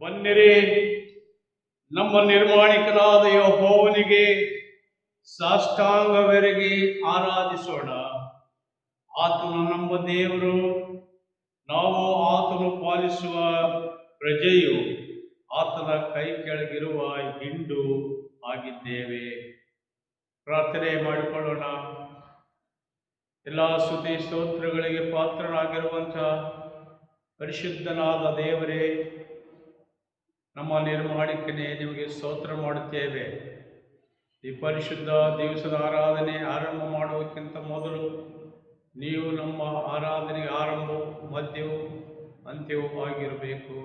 ಬನ್ನಿರಿ, ನಮ್ಮ ನಿರ್ಮಾಣಿಕನಾದ ಯೆಹೋವನಿಗೆ ಸಾಷ್ಟಾಂಗವೆರಗಿ ಆರಾಧಿಸೋಣ. ಆತನು ನಮ್ಮ ದೇವರು, ನಾವು ಆತನು ಪಾಲಿಸುವ ಪ್ರಜೆಯು, ಆತನ ಕೈ ಕೆಳಗಿರುವ ಹಿಂಡು ಆಗಿದ್ದೇವೆ. ಪ್ರಾರ್ಥನೆ ಮಾಡಿಕೊಳ್ಳೋಣ. ಎಲ್ಲ ಸ್ತುತಿ ಸ್ತೋತ್ರಗಳಿಗೆ ಪಾತ್ರನಾಗಿರುವಂಥ ಪರಿಶುದ್ಧನಾದ ದೇವರೇ, ನಮ್ಮ ನಿರ್ಮಾಣಿಕನೇ, ನಿಮಗೆ ಸ್ತೋತ್ರ ಮಾಡುತ್ತೇವೆ. ಈ ಪರಿಶುದ್ಧ ದಿವಸದ ಆರಾಧನೆ ಆರಂಭ ಮಾಡುವುದಕ್ಕಿಂತ ಮೊದಲು ನೀವು ನಮ್ಮ ಆರಾಧನೆಗೆ ಆರಂಭವು, ಮಧ್ಯವೂ ಅಂತ್ಯವೂ ಆಗಿರಬೇಕು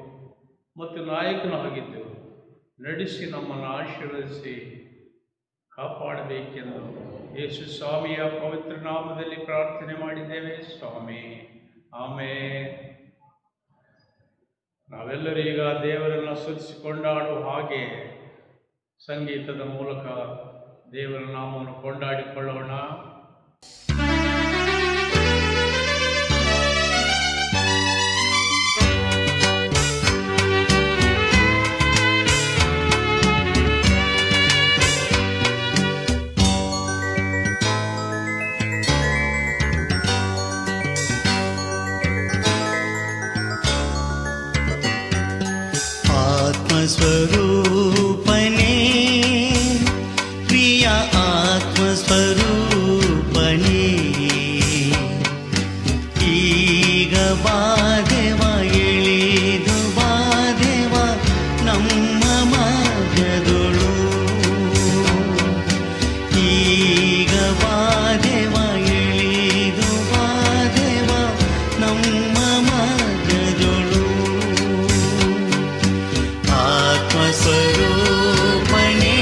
ಮತ್ತು ನಾಯಕನಾಗಿದ್ದೆವು. ನಡೆಸಿ ನಮ್ಮನ್ನು ಆಶೀರ್ವದಿಸಿ ಕಾಪಾಡಬೇಕೆಂದು ಯೇಸು ಸ್ವಾಮಿಯ ಪವಿತ್ರ ನಾಮದಲ್ಲಿ ಪ್ರಾರ್ಥನೆ ಮಾಡಿದ್ದೇವೆ ಸ್ವಾಮಿ, ಆಮೆನ್. ನಾವೆಲ್ಲರೂ ಈಗ ದೇವರನ್ನು ಸ್ತುತಿಸಿ ಕೊಂಡಾಡುವ ಹಾಗೆ ಸಂಗೀತದ ಮೂಲಕ ದೇವರ ನಾಮವನ್ನು ಕೊಂಡಾಡಿಕೊಳ್ಳೋಣ. ಆತ್ಮಸ್ವರೂಪನೇ, ಪ್ರಿಯ ಆತ್ಮಸ್ವರೂಪನೇ, ಈಗ ಬಾದೆವ ಎಳೆದು ಬಾದೆವ ನಮ್ಮ ಮಧ್ಯದೊಳು, ಈಗ ಬಾದೆವ ಎಳೆದು ಬಾದೆವ ನಮ್ಮ ಮಧ್ಯದೊಳು. ಆತ್ಮಸ್ವರೂಪನೇ,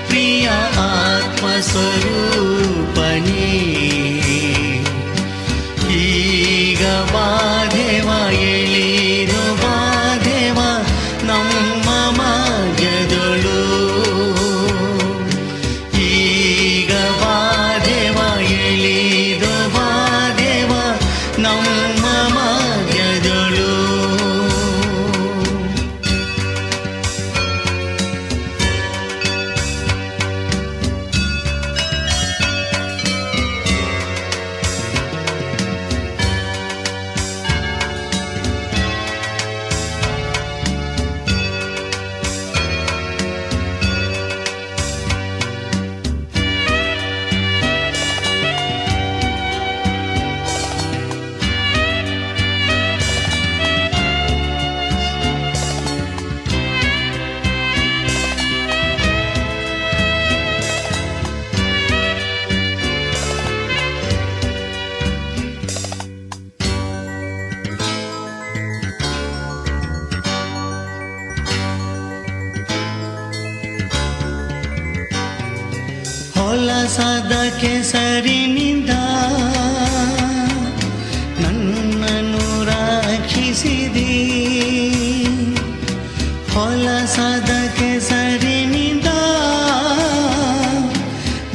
ಪ್ರಿಯ ಆತ್ಮಸ್ವರೂಪನೇ, ಈಗ ಬಾದೆವ ಎಳೆದು ಬಾದೆವ ನಮ್ಮ ಮಧ್ಯದೊಳು, ಈಗ ಬಾದೆವ ಎಳೆದು ಬಾದೆವ ನಮ್ಮ ಮಧ್ಯದೊಳು. ಹೊಲಸಾದ ಕೆಸರಿನಿಂದ ನನ್ನನ್ನು ರಕ್ಷಿಸಿದಿ, ಹೊಲಸಾದ ಕೆಸರಿನಿಂದ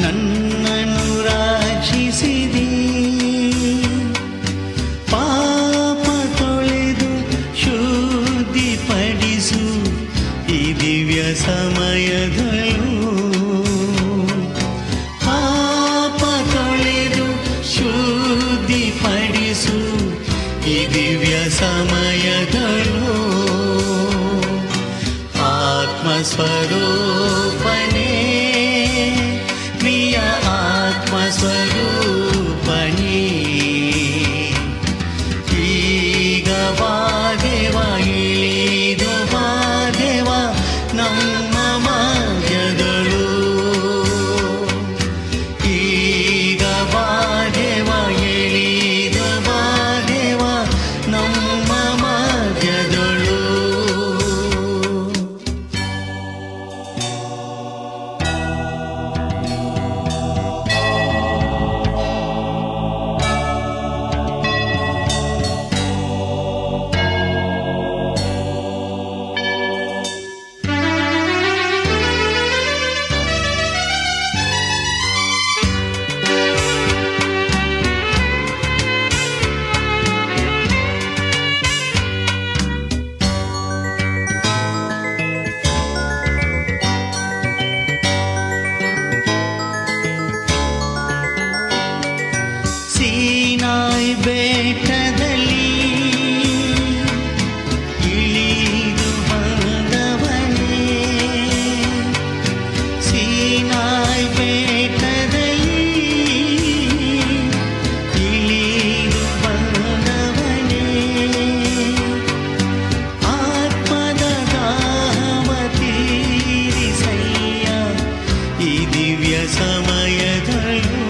ನನ್ನನ್ನು ರಕ್ಷಿಸಿದಿ, ಪಾಪ ತೊಳೆದು ಶುದ್ಧಿಪಡಿಸು ಈ ದಿವ್ಯ ಸಮಯದಲ್ಲೂ, ಶುದ್ಧಿಪಡಿಸು ಈ ದಿವ್ಯ ಸಮಯದಲ್ಲೂ. ಆತ್ಮಸ್ವರೂಪನೇ, ಪ್ರಿಯ ಆತ್ಮಸ್ವರೂಪನೇ, ಈಗ ಬಾದೆವ ಎಳೆದು ಬಾದೆವ ನಮ್ಮ ಮಧ್ಯದೊಳು, ಈಗ ಬಾದೆವ ಎಳೆದು ಬಾದೆವ ನಮ್ಮ ಮಧ್ಯದೊಳು. ಸೀನಾಯ್ ಬೆಟ್ಟದಲ್ಲಿ ಇಳಿದು ಬಂದವನೇ, ಸೀನಾಯ್ ಬೆಟ್ಟದಲ್ಲಿ ಇಳಿದು ಬಂದವನೇ, ಆತ್ಮದ ದಾಹವ ತೀರಿಸಯ್ಯ ಈ ದಿವ್ಯ ಸಮಯದಲ್ಲೂ,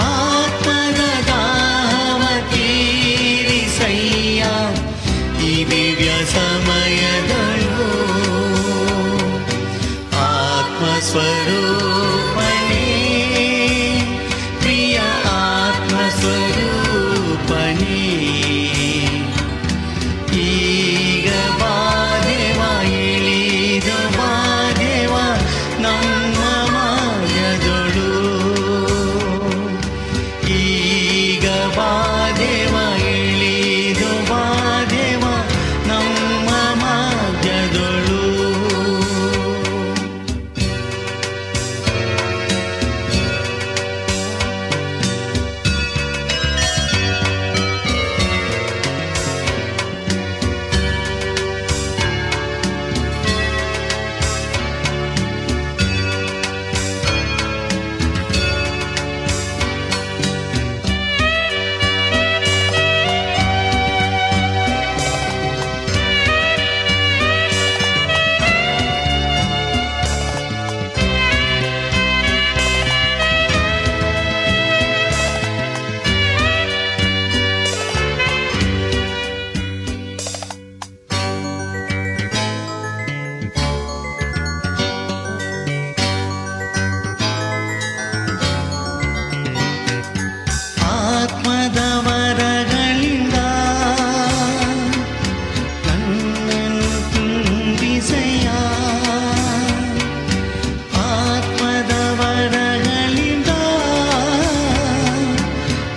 ಆತ್ಮದ ದಾಹವ ತೀರಿಸಯ್ಯ ಈ ದಿವ್ಯ ಸಮಯದಲ್ಲೂ, ಆತ್ಮಸ್ವರೂಪನೇ ಪ್ರಿಯ ಆತ್ಮಸ್ವರೂಪನೇ, ಈಗ ಬಾದೇವ ಇಳಿದು ಬಾದೇವ ನಮ್ಮ ಮಾರ್ಗದೊಳು, ಈಗ ಬಾದೇವ ಇಳಿದು ಬಾದೇವ ನಮ್ಮ ಮಾರ್ಗದೊಳು. ಆತ್ಮದ ವರಗಳಿಂದ ನನ್ನನ್ನು ತುಂಬಿಸಯ್ಯ, ಆತ್ಮದ ವರಗಳಿಂದ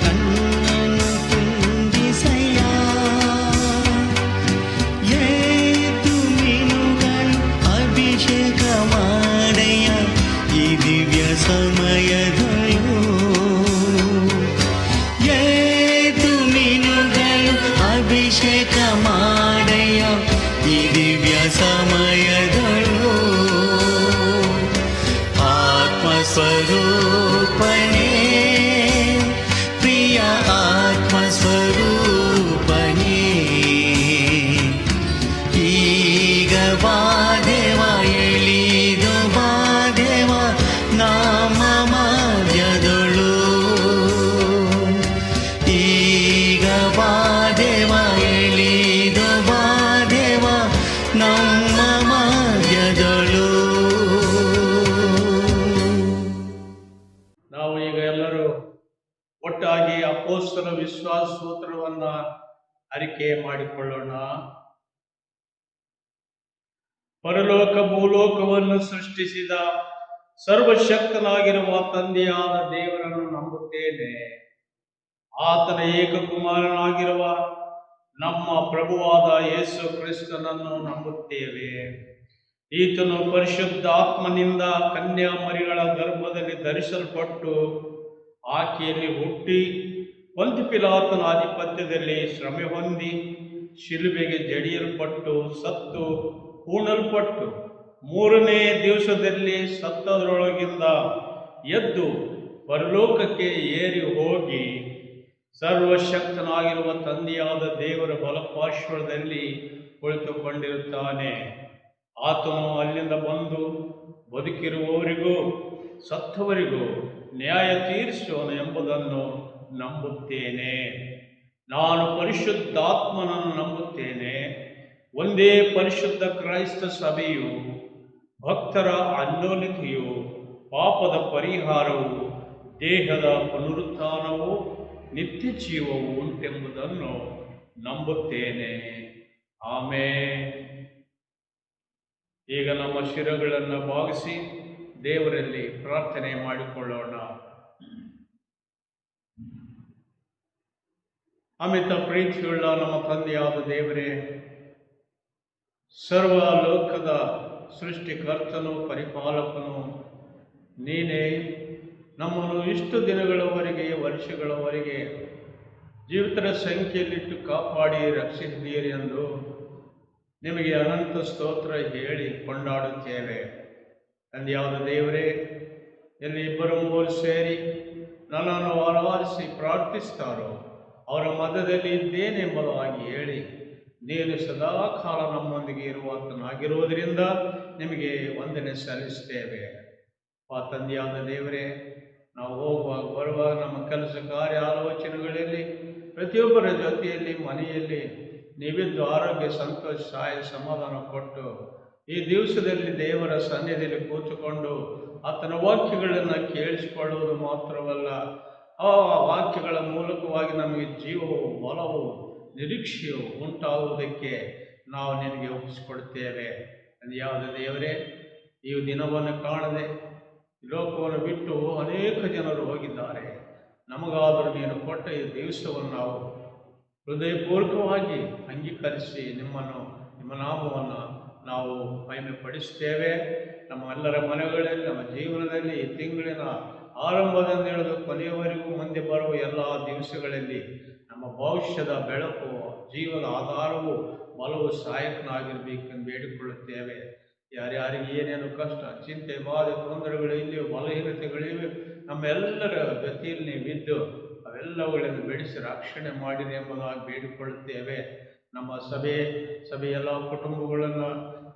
ನನ್ನನ್ನು ತುಂಬಿಸಯ್ಯ, ಏತು ಮೀನುಗಳು ಅಭಿಷೇಕ ಮಾಡಯ್ಯ ಈ ದಿವ್ಯ ಸಮಯದಲ್ಲೂ, ಏತು ಮೀನುಗಳು ಅಭಿಷೇಕ ಮಾಡಯ್ಯ ಈ ದಿವ್ಯ ಸಮಯದಲ್ಲೂ, ಆತ್ಮಸ್ವರೂಪನೇ ಪ್ರಿಯ ಆತ್ಮಸ್ವರೂಪನೇ, ಈಗ ಬಾದೇವ ಇಳಿದು ಬಾದೇವ ನಮ್ಮ ಮಾರ್ಗದೊಳು, ಈಗ ಬಾದೇವ ಇಳಿದು ಬಾದೇವ ನಮ್ಮ ಮಾರ್ಗದೊಳು. ನಾವು ಈಗ ಎಲ್ಲರೂ ಒಟ್ಟಾಗಿ ಅಪೊಸ್ತಲ ವಿಶ್ವಾಸ ಸೂತ್ರವನ್ನ ಅರಿಕೆ ಮಾಡಿಕೊಳ್ಳೋಣ. ಪರಲೋಕ ಭೂಲೋಕವನ್ನು ಸೃಷ್ಟಿಸಿದ ಸರ್ವಶಕ್ತನಾಗಿರುವ ತಂದೆಯಾದ ದೇವರನ್ನು ನಂಬುತ್ತೇನೆ. ಆತನ ಏಕಕುಮಾರನಾಗಿರುವ ನಮ್ಮ ಪ್ರಭುವಾದ ಯೇಸು ಕ್ರಿಸ್ತನನ್ನು ನಂಬುತ್ತೇವೆ. ಈತನು ಪರಿಶುದ್ಧಾತ್ಮನಿಂದ ಕನ್ಯಾಮರಿಗಳ ಗರ್ಭದಲ್ಲಿ ಧರಿಸಲ್ಪಟ್ಟು ಆಕೆಯಲ್ಲಿ ಹುಟ್ಟಿ ಪೊಂತ್ಯ ಪಿಲಾತನ ಆಧಿಪತ್ಯದಲ್ಲಿ ಶ್ರಮೆ ಹೊಂದಿ ಶಿಲುಬೆಗೆ ಜಡಿಯಲ್ಪಟ್ಟು ಸತ್ತು ಹೂಣಲ್ಪಟ್ಟು ಮೂರನೇ ದಿವಸದಲ್ಲಿ ಸತ್ತದರೊಳಗಿಂದ ಎದ್ದು ಪರಲೋಕಕ್ಕೆ ಏರಿ ಹೋಗಿ ಸರ್ವಶಕ್ತನಾಗಿರುವ ತಂದೆಯಾದ ದೇವರ ಬಲಪಾರ್ಶ್ವದಲ್ಲಿ ಕುಳಿತುಕೊಂಡಿರುತ್ತಾನೆ. ಆತನು ಅಲ್ಲಿಂದ ಬಂದು ಬದುಕಿರುವವರಿಗೂ ಸತ್ತವರಿಗೂ ನ್ಯಾಯ ತೀರಿಸುವನು ಎಂಬುದನ್ನು ನಂಬುತ್ತೇನೆ. ನಾನು ಪರಿಶುದ್ಧಾತ್ಮನನ್ನು ನಂಬುತ್ತೇನೆ. ಒಂದೇ ಪರಿಶುದ್ಧ ಕ್ರೈಸ್ತ ಸಭೆಯು, ಭಕ್ತರ ಅನ್ಯೋನ್ಯತೆಯು, ಪಾಪದ ಪರಿಹಾರವು, ದೇಹದ ಪುನರುತ್ಥಾನವು, ನಿತ್ಯ ಜೀವವು ಉಂಟೆಂಬುದನ್ನು ನಂಬುತ್ತೇನೆ. ಆಮೇನ್. ಈಗ ನಮ್ಮ ಶಿರಗಳನ್ನು ಭಾಗಿಸಿ ದೇವರಲ್ಲಿ ಪ್ರಾರ್ಥನೆ ಮಾಡಿಕೊಳ್ಳೋಣ. ಅಮಿತ ಪ್ರೀತಿಯುಳ್ಳ ನಮ್ಮ ತಂದೆಯಾದ ದೇವರೇ, ಸರ್ವ ಲೋಕದ ಸೃಷ್ಟಿಕರ್ತನು ಪರಿಪಾಲಕನು ನೀನೇ. ನಮ್ಮನ್ನು ಇಷ್ಟು ದಿನಗಳವರೆಗೆ, ವರ್ಷಗಳವರೆಗೆ ಜೀವಿತರ ಸಂಖ್ಯೆಯಲ್ಲಿಟ್ಟು ಕಾಪಾಡಿ ರಕ್ಷಿಸಿದ್ದೀರಿ ಎಂದು ನಿಮಗೆ ಅನಂತ ಸ್ತೋತ್ರ ಹೇಳಿ ಕೊಂಡಾಡುತ್ತೇವೆ. ತಂದೆಯಾದ ದೇವರೇ, ಎಲ್ಲಿ ಇಬ್ಬರು ಮೂವರು ಸೇರಿ ನನ್ನನ್ನು ಆರಾಧಿಸಿ ಪ್ರಾರ್ಥಿಸ್ತಾರೋ ಅವರ ಮಧ್ಯದಲ್ಲಿ ಇದ್ದೇನೆಂಬುದಾಗಿ ಹೇಳಿ ನೀನು ಸದಾ ಕಾಲ ನಮ್ಮೊಂದಿಗೆ ಇರುವಾತನಾಗಿರುವುದರಿಂದ ನಿಮಗೆ ವಂದನೆ ಸಲ್ಲಿಸ್ತೇವೆ. ತಂದೆಯಾದ ದೇವರೇ, ನಾವು ಹೋಗುವಾಗ ಬರುವಾಗ ನಮ್ಮ ಕೆಲಸ ಕಾರ್ಯ ಆಲೋಚನೆಗಳಲ್ಲಿ ಪ್ರತಿಯೊಬ್ಬರ ಜೊತೆಯಲ್ಲಿ ಮನೆಯಲ್ಲಿ ನೀವಿದ್ದು ಆರೋಗ್ಯ, ಸಂತೋಷ, ಸಹಾಯ, ಸಮಾಧಾನ ಕೊಟ್ಟು ಈ ದಿವಸದಲ್ಲಿ ದೇವರ ಸನ್ನಿಧಿಯಲ್ಲಿ ಕೂತುಕೊಂಡು ಆತನ ವಾಕ್ಯಗಳನ್ನು ಕೇಳಿಸಿಕೊಳ್ಳುವುದು ಮಾತ್ರವಲ್ಲ, ಆ ವಾಕ್ಯಗಳ ಮೂಲಕವಾಗಿ ನಮಗೆ ಜೀವವು, ಬಲವು, ನಿರೀಕ್ಷೆಯು ಉಂಟಾಗುವುದಕ್ಕೆ ನಾವು ನಿನಗೆ ಒಪ್ಪಿಸಿಕೊಡ್ತೇವೆ. ಯಾವುದು ದೇವರೇ, ಈ ದಿನವನ್ನು ಕಾಣದೆ ಲೋಕವನ್ನು ಬಿಟ್ಟು ಅನೇಕ ಜನರು ಹೋಗಿದ್ದಾರೆ. ನಮಗಾದರೂ ನೀನು ಕೊಟ್ಟ ಈ ದಿವಸವನ್ನು ನಾವು ಹೃದಯಪೂರ್ವಕವಾಗಿ ಅಂಗೀಕರಿಸಿ ನಿಮ್ಮ ನಾಮವನ್ನು ನಾವು ಮಹಿಮೆ ಪಡಿಸ್ತೇವೆ. ನಮ್ಮೆಲ್ಲರ ಮನೆಗಳಲ್ಲಿ, ನಮ್ಮ ಜೀವನದಲ್ಲಿ ಈ ತಿಂಗಳಿನ ಆರಂಭದಿಂದ ಹಿಡಿದು ಕೊನೆಯವರೆಗೂ ಮುಂದೆ ಬರುವ ಎಲ್ಲ ದಿವಸಗಳಲ್ಲಿ ನಮ್ಮ ಭವಿಷ್ಯದ ಬೆಳಕು, ಜೀವದ ಆಧಾರವು, ಬಲವು ಸಹಾಯಕನಾಗಿರಬೇಕೆಂದು ಬೇಡಿಕೊಳ್ಳುತ್ತೇವೆ. ಯಾರ್ಯಾರಿಗೆ ಏನೇನು ಕಷ್ಟ, ಚಿಂತೆ, ಬಾಧೆ, ತೊಂದರೆಗಳಿವೆ, ಬಲಹೀನತೆಗಳಿವೆ, ನಮ್ಮೆಲ್ಲರ ಗತಿಯಲ್ಲಿ ನೀವಿದ್ದು ಅವೆಲ್ಲವುಗಳನ್ನು ಬೆಳೆಸಿ ರಕ್ಷಣೆ ಮಾಡಿರಿ ಎಂಬುದಾಗಿ ಬೇಡಿಕೊಳ್ಳುತ್ತೇವೆ. ನಮ್ಮ ಸಭೆ ಎಲ್ಲ ಕುಟುಂಬಗಳನ್ನು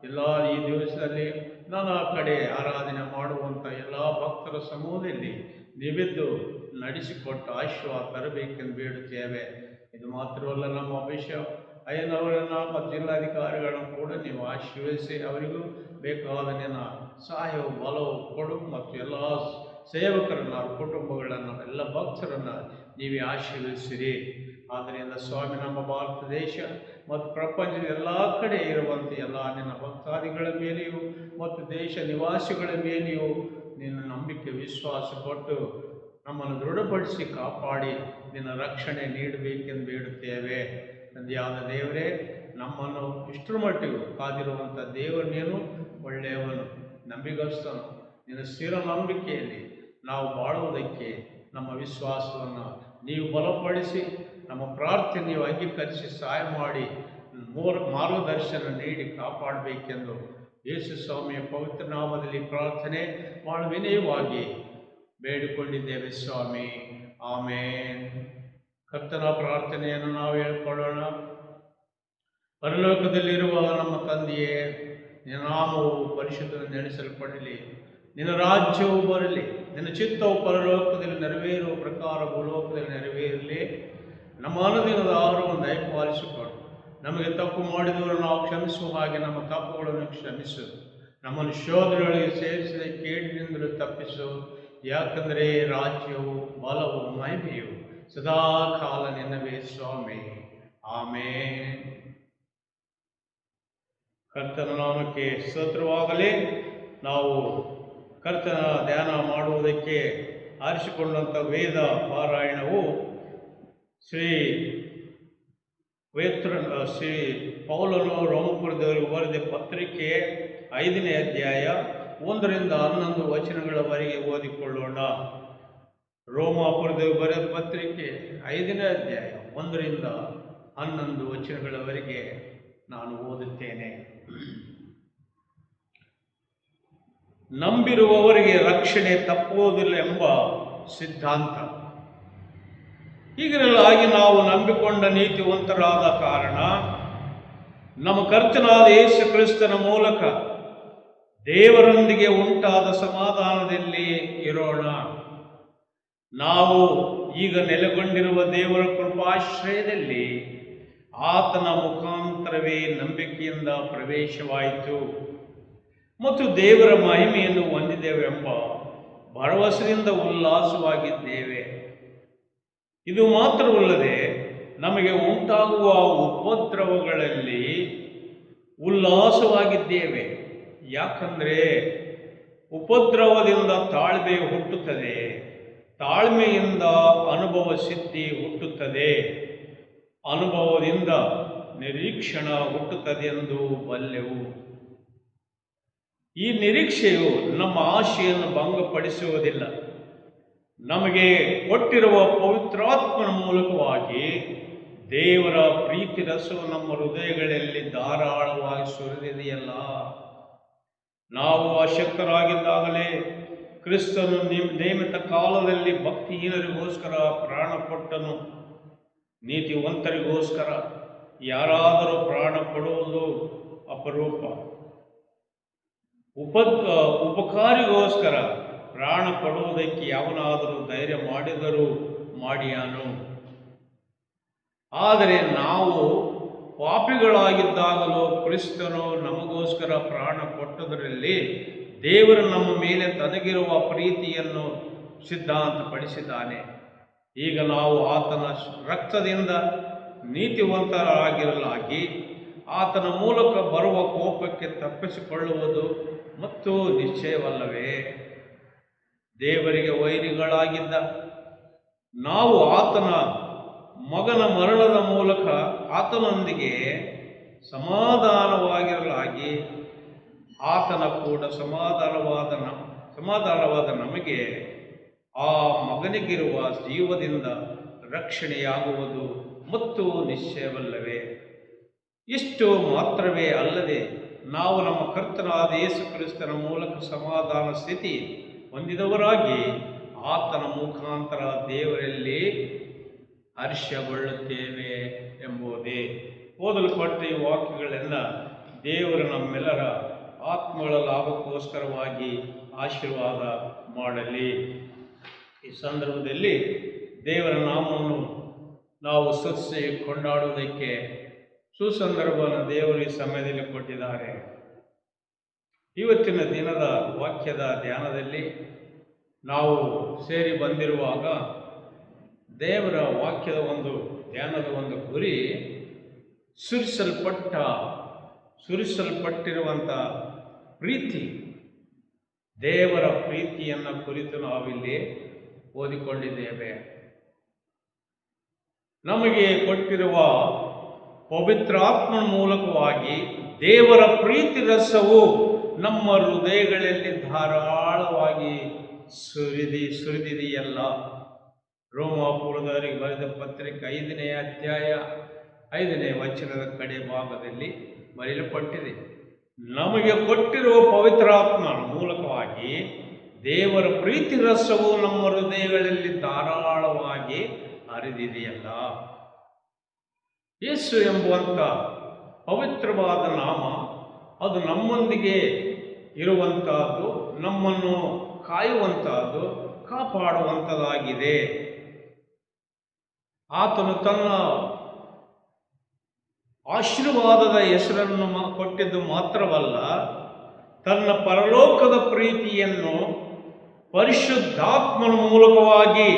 ಎಲ್ಲ ಈ ದಿವಸದಲ್ಲಿ ನಾನಾ ಕಡೆ ಆರಾಧನೆ ಮಾಡುವಂಥ ಎಲ್ಲ ಭಕ್ತರ ಸಮೂಹದಲ್ಲಿ ನೀವಿದ್ದು ನಡೆಸಿಕೊಟ್ಟು ಆಶೀರ್ವಾದ ತರಬೇಕೆಂದು ಬೇಡುತ್ತೇವೆ. ಇದು ಮಾತ್ರವಲ್ಲ, ನಮ್ಮ ಬಿಷಪ್ ಅಯ್ಯನವರನ್ನು ಮತ್ತು ಜಿಲ್ಲಾಧಿಕಾರಿಗಳನ್ನು ಕೂಡ ನೀವು ಆಶೀರ್ವದಿಸಿ ಅವರಿಗೂ ಬೇಕಾದ ನಿನ್ನ ಸಹಾಯವು, ಬಲವು ಕೊಡು. ಮತ್ತು ಎಲ್ಲ ಸೇವಕರನ್ನು, ಅವ್ರ ಕುಟುಂಬಗಳನ್ನು, ಎಲ್ಲ ಭಕ್ತರನ್ನು ನೀವೇ ಆಶೀರ್ವದಿಸಿರಿ. ಆದ್ದರಿಂದ ಸ್ವಾಮಿ, ನಮ್ಮ ಭಾರತ ದೇಶ ಮತ್ತು ಪ್ರಪಂಚದ ಎಲ್ಲ ಕಡೆ ಇರುವಂಥ ಎಲ್ಲ ನಿನ್ನ ಭಕ್ತಾದಿಗಳ ಮೇಲೆಯೂ ಮತ್ತು ದೇಶ ನಿವಾಸಿಗಳ ಮೇಲೆಯೂ ನಿನ್ನ ನಂಬಿಕೆ, ವಿಶ್ವಾಸ ಕೊಟ್ಟು ನಮ್ಮನ್ನು ದೃಢಪಡಿಸಿ ಕಾಪಾಡಿ ನಿನ್ನ ರಕ್ಷಣೆ ನೀಡಬೇಕೆಂದು ಬೇಡುತ್ತೇವೆ. ತಂದೆಯಾದ ದೇವರೇ, ನಮ್ಮನ್ನು ಇಷ್ಟರ ಮಟ್ಟಿಗೂ ಕಾದಿರುವಂಥ ದೇವರು ನೀನು ಒಳ್ಳೆಯವನು, ನಂಬಿಗಸ್ತನು. ನಿನ್ನ ಸ್ಥಿರ ನಂಬಿಕೆಯಲ್ಲಿ ನಾವು ಬಾಳುವುದಕ್ಕೆ ನಮ್ಮ ವಿಶ್ವಾಸವನ್ನು ನೀವು ಬಲಪಡಿಸಿ, ನಮ್ಮ ಪ್ರಾರ್ಥನೆ ನೀವು ಅಂಗೀಕರಿಸಿ ಸಹಾಯ ಮಾಡಿ ಮಾರ್ಗದರ್ಶನ ನೀಡಿ ಕಾಪಾಡಬೇಕೆಂದು ಯೇಸು ಸ್ವಾಮಿಯ ಪವಿತ್ರ ನಾಮದಲ್ಲಿ ಪ್ರಾರ್ಥನೆ ಮಾಡಿ ವಿನಯವಾಗಿ ಬೇಡಿಕೊಂಡಿದ್ದೇವೆ ಸ್ವಾಮಿ. ಆಮೇನ್. ಕರ್ತನ ಪ್ರಾರ್ಥನೆಯನ್ನು ನಾವು ಹೇಳಿಕೊಳ್ಳೋಣ. ಪರಲೋಕದಲ್ಲಿರುವ ನಮ್ಮ ತಂದೆಯೇ, ನಿನ್ನ ನಾಮವು ಪರಿಶುದ್ಧ ನೆನೆಸಲ್ಪಡಲಿ, ನಿನ್ನ ರಾಜ್ಯವು ಬರಲಿ, ನಿನ್ನ ಚಿತ್ತವು ಪರಲೋಕದಲ್ಲಿ ನೆರವೇರುವ ಪ್ರಕಾರ ಭೂಲೋಕದಲ್ಲಿ ನೆರವೇರಲಿ. ನಮ್ಮ ಅನುದಿನದ ಆಹಾರವನ್ನು ದಯಪಾಲಿಸಿಕೊಡು. ನಮಗೆ ತಪ್ಪು ಮಾಡಿದವರು ನಾವು ಕ್ಷಮಿಸುವ ಹಾಗೆ ನಮ್ಮ ತಪ್ಪುಗಳನ್ನು ಕ್ಷಮಿಸು. ನಮ್ಮನ್ನು ಶೋಧನೆಗಳಿಗೆ ಸೇರಿಸಿದ ಕೇಡಿನಿಂದಲೂ ತಪ್ಪಿಸು. ಯಾಕಂದರೆ ರಾಜ್ಯವು, ಬಲವು, ಮಹಿಮೆಯು ಸದಾ ಕಾಲ ನಿನ್ನವೇ ಸ್ವಾಮಿ. ಆಮೇನ್. ಕರ್ತನ ನಾಮಕ್ಕೆ ಸ್ತೋತ್ರವಾಗಲಿ. ನಾವು ಕರ್ತನ ಧ್ಯಾನ ಮಾಡುವುದಕ್ಕೆ ಆರಿಸಿಕೊಂಡಂಥ ವೇದ ಪಾರಾಯಣವು ಶ್ರೀ ಪೌಲನು ರೋಮಪುರದವರಿಗೆ ಬರೆದ ಪತ್ರಿಕೆ 5ನೇ ಅಧ್ಯಾಯ 1ರಿಂದ 11 ವಚನಗಳವರೆಗೆ ಓದಿಕೊಳ್ಳೋಣ. ರೋಮಾಪುರದವರಿಗೆ ಬರೆದ ಪತ್ರಿಕೆ 5ನೇ ಅಧ್ಯಾಯ 1ರಿಂದ 11 ವಚನಗಳವರೆಗೆ ನಾನು ಓದುತ್ತೇನೆ. ನಂಬಿರುವವರಿಗೆ ರಕ್ಷಣೆ ತಪ್ಪುವುದಿಲ್ಲ ಎಂಬ ಸಿದ್ಧಾಂತ. ಹೀಗಿರಲಾಗಿ ನಾವು ನಂಬಿಕೊಂಡ ನೀತಿವಂತರಾದ ಕಾರಣ ನಮ್ಮ ಕರ್ತನಾದ ಯೇಸು ಕ್ರಿಸ್ತನ ಮೂಲಕ ದೇವರೊಂದಿಗೆ ಉಂಟಾದ ಸಮಾಧಾನದಲ್ಲಿ ಇರೋಣ. ನಾವು ಈಗ ನೆಲೆಗೊಂಡಿರುವ ದೇವರ ಕೃಪಾಶ್ರಯದಲ್ಲಿ ಆತನ ಮುಖಾಂತರವೇ ನಂಬಿಕೆಯಿಂದ ಪ್ರವೇಶವಾಯಿತು ಮತ್ತು ದೇವರ ಮಹಿಮೆಯನ್ನು ಹೊಂದಿದ್ದೇವೆಂಬ ಭರವಸೆಯಿಂದ ಉಲ್ಲಾಸವಾಗಿದ್ದೇವೆ. ಇದು ಮಾತ್ರವಲ್ಲದೆ ನಮಗೆ ಉಂಟಾಗುವ ಉಪದ್ರವಗಳಲ್ಲಿ ಉಲ್ಲಾಸವಾಗಿದ್ದೇವೆ. ಯಾಕಂದರೆ ಉಪದ್ರವದಿಂದ ತಾಳ್ಮೆ ಹುಟ್ಟುತ್ತದೆ, ತಾಳ್ಮೆಯಿಂದ ಅನುಭವ ಸಿದ್ಧಿ ಹುಟ್ಟುತ್ತದೆ, ಅನುಭವದಿಂದ ನಿರೀಕ್ಷಣ ಹುಟ್ಟುತ್ತದೆ ಎಂದು ಬಲ್ಲೆವು. ಈ ನಿರೀಕ್ಷೆಯು ನಮ್ಮ ಆಶೆಯನ್ನು ಭಂಗಪಡಿಸುವುದಿಲ್ಲ. ನಮಗೆ ಕೊಟ್ಟಿರುವ ಪವಿತ್ರಾತ್ಮನ ಮೂಲಕವಾಗಿ ದೇವರ ಪ್ರೀತಿ ರಸವು ನಮ್ಮ ಹೃದಯಗಳಲ್ಲಿ ಧಾರಾಳವಾಗಿ ಸುರಿದಿದೆಯಲ್ಲ. ನಾವು ಅಶಕ್ತರಾಗಿದ್ದಾಗಲೇ ಕ್ರಿಸ್ತನು ನೇಮಿತ ಕಾಲದಲ್ಲಿ ಭಕ್ತಿಹೀನರಿಗೋಸ್ಕರ ಪ್ರಾಣ ಕೊಟ್ಟನು. ನೀತಿವಂತರಿಗೋಸ್ಕರ ಯಾರಾದರೂ ಪ್ರಾಣ ಕೊಡುವುದು ಅಪರೂಪ. ಉಪಕಾರಿಗೋಸ್ಕರ ಪ್ರಾಣ ಕೊಡುವುದಕ್ಕೆ ಯಾವನಾದರೂ ಧೈರ್ಯ ಮಾಡಿದರೂ ಮಾಡಿಯಾನು. ಆದರೆ ನಾವು ಪಾಪಿಗಳಾಗಿದ್ದಾಗಲೂ ಕ್ರಿಸ್ತನು ನಮಗೋಸ್ಕರ ಪ್ರಾಣ ಕೊಟ್ಟದರಲ್ಲಿ ದೇವರು ನಮ್ಮ ಮೇಲೆ ತನಗಿರುವ ಪ್ರೀತಿಯನ್ನು ಸಿದ್ಧಾಂತಪಡಿಸಿದ್ದಾನೆ. ಈಗ ನಾವು ಆತನ ರಕ್ತದಿಂದ ನೀತಿವಂತರಾಗಿರಲಾಗಿ ಆತನ ಮೂಲಕ ಬರುವ ಕೋಪಕ್ಕೆ ತಪ್ಪಿಸಿಕೊಳ್ಳುವುದು ಮತ್ತು ನಿಶ್ಚಯವಲ್ಲವೇ? ದೇವರಿಗೆ ವೈರಿಗಳಾಗಿದ್ದ ನಾವು ಆತನ ಮಗನ ಮರಣದ ಮೂಲಕ ಆತನೊಂದಿಗೆ ಸಮಾಧಾನವಾಗಿರಲಾಗಿ ಆತನ ಕೂಡ ಸಮಾಧಾನವಾದ ನಮಗೆ ಆ ಮಗನಿಗಿರುವ ಜೀವದಿಂದ ರಕ್ಷಣೆಯಾಗುವುದು ಮತ್ತು ನಿಶ್ಚಯವಲ್ಲವೇ? ಇಷ್ಟು ಮಾತ್ರವೇ ಅಲ್ಲದೆ ನಾವು ನಮ್ಮ ಕರ್ತನಾದ ಯೇಸು ಕ್ರಿಸ್ತನ ಮೂಲಕ ಸಮಾಧಾನ ಸ್ಥಿತಿ ಹೊಂದಿದವರಾಗಿ ಆತನ ಮುಖಾಂತರ ದೇವರಲ್ಲಿ ಹರ್ಷಗೊಳ್ಳುತ್ತೇವೆ ಎಂಬುದೇ. ಓದಲ್ಪಟ್ಟ ಈ ವಾಕ್ಯಗಳೆಲ್ಲ ದೇವರು ನಮ್ಮೆಲ್ಲರ ಆತ್ಮಗಳ ಲಾಭಕ್ಕೋಸ್ಕರವಾಗಿ ಆಶೀರ್ವಾದ ಮಾಡಲಿ. ಈ ಸಂದರ್ಭದಲ್ಲಿ ದೇವರ ನಾಮವನ್ನು ನಾವು ಸ್ತುತಿಸಿ ಕೊಂಡಾಡುವುದಕ್ಕೆ ಸುಸಂದರ್ಭವನ್ನು ದೇವರು ಈ ಸಮಯದಲ್ಲಿ ಕೊಟ್ಟಿದ್ದಾರೆ. ಇವತ್ತಿನ ದಿನದ ವಾಕ್ಯದ ಧ್ಯಾನದಲ್ಲಿ ನಾವು ಸೇರಿ ಬಂದಿರುವಾಗ ದೇವರ ವಾಕ್ಯದ ಧ್ಯಾನದ ಗುರಿ ಸುರಿಸಲ್ಪಟ್ಟಿರುವಂಥ ಪ್ರೀತಿ, ದೇವರ ಪ್ರೀತಿಯನ್ನು ಕುರಿತು ನಾವಿಲ್ಲಿ ಓದಿಕೊಂಡಿದ್ದೇವೆ. ನಮಗೆ ಕೊಟ್ಟಿರುವ ಪವಿತ್ರಾತ್ಮನ ಮೂಲಕವಾಗಿ ದೇವರ ಪ್ರೀತಿ ರಸವು ನಮ್ಮ ಹೃದಯಗಳಲ್ಲಿ ಧಾರಾಳವಾಗಿ ಸುರಿದಿದೆಯಲ್ಲ. ರೋಮಾಪುರದವರಿಗೆ ಬರೆದ ಪತ್ರಿಕೆ 5ನೇ ಅಧ್ಯಾಯ 5ನೇ ವಚನದ ಕಡೆ ಭಾಗದಲ್ಲಿ ಬರೆಯಲ್ಪಟ್ಟಿದೆ. ನಮಗೆ ಕೊಟ್ಟಿರುವ ಪವಿತ್ರಾತ್ಮನ ಮೂಲಕವಾಗಿ ದೇವರ ಪ್ರೀತಿ ರಸವು ನಮ್ಮ ಹೃದಯಗಳಲ್ಲಿ ಧಾರಾಳವಾಗಿ ಹರಿದಿದೆಯಲ್ಲ. ಯೇಸು ಎಂಬುವಂಥ ಪವಿತ್ರವಾದ ನಾಮ ಅದು ನಮ್ಮೊಂದಿಗೆ ಇರುವಂತಹದ್ದು, ನಮ್ಮನ್ನು ಕಾಯುವಂತಹದ್ದು, ಕಾಪಾಡುವಂಥದ್ದಾಗಿದೆ. ಆತನು ತನ್ನ ಆಶೀರ್ವಾದದ ಹೆಸರನ್ನು ಕೊಟ್ಟಿದ್ದು ಮಾತ್ರವಲ್ಲ, ತನ್ನ ಪರಲೋಕದ ಪ್ರೀತಿಯನ್ನು ಪರಿಶುದ್ಧಾತ್ಮನ ಮೂಲಕವಾಗಿ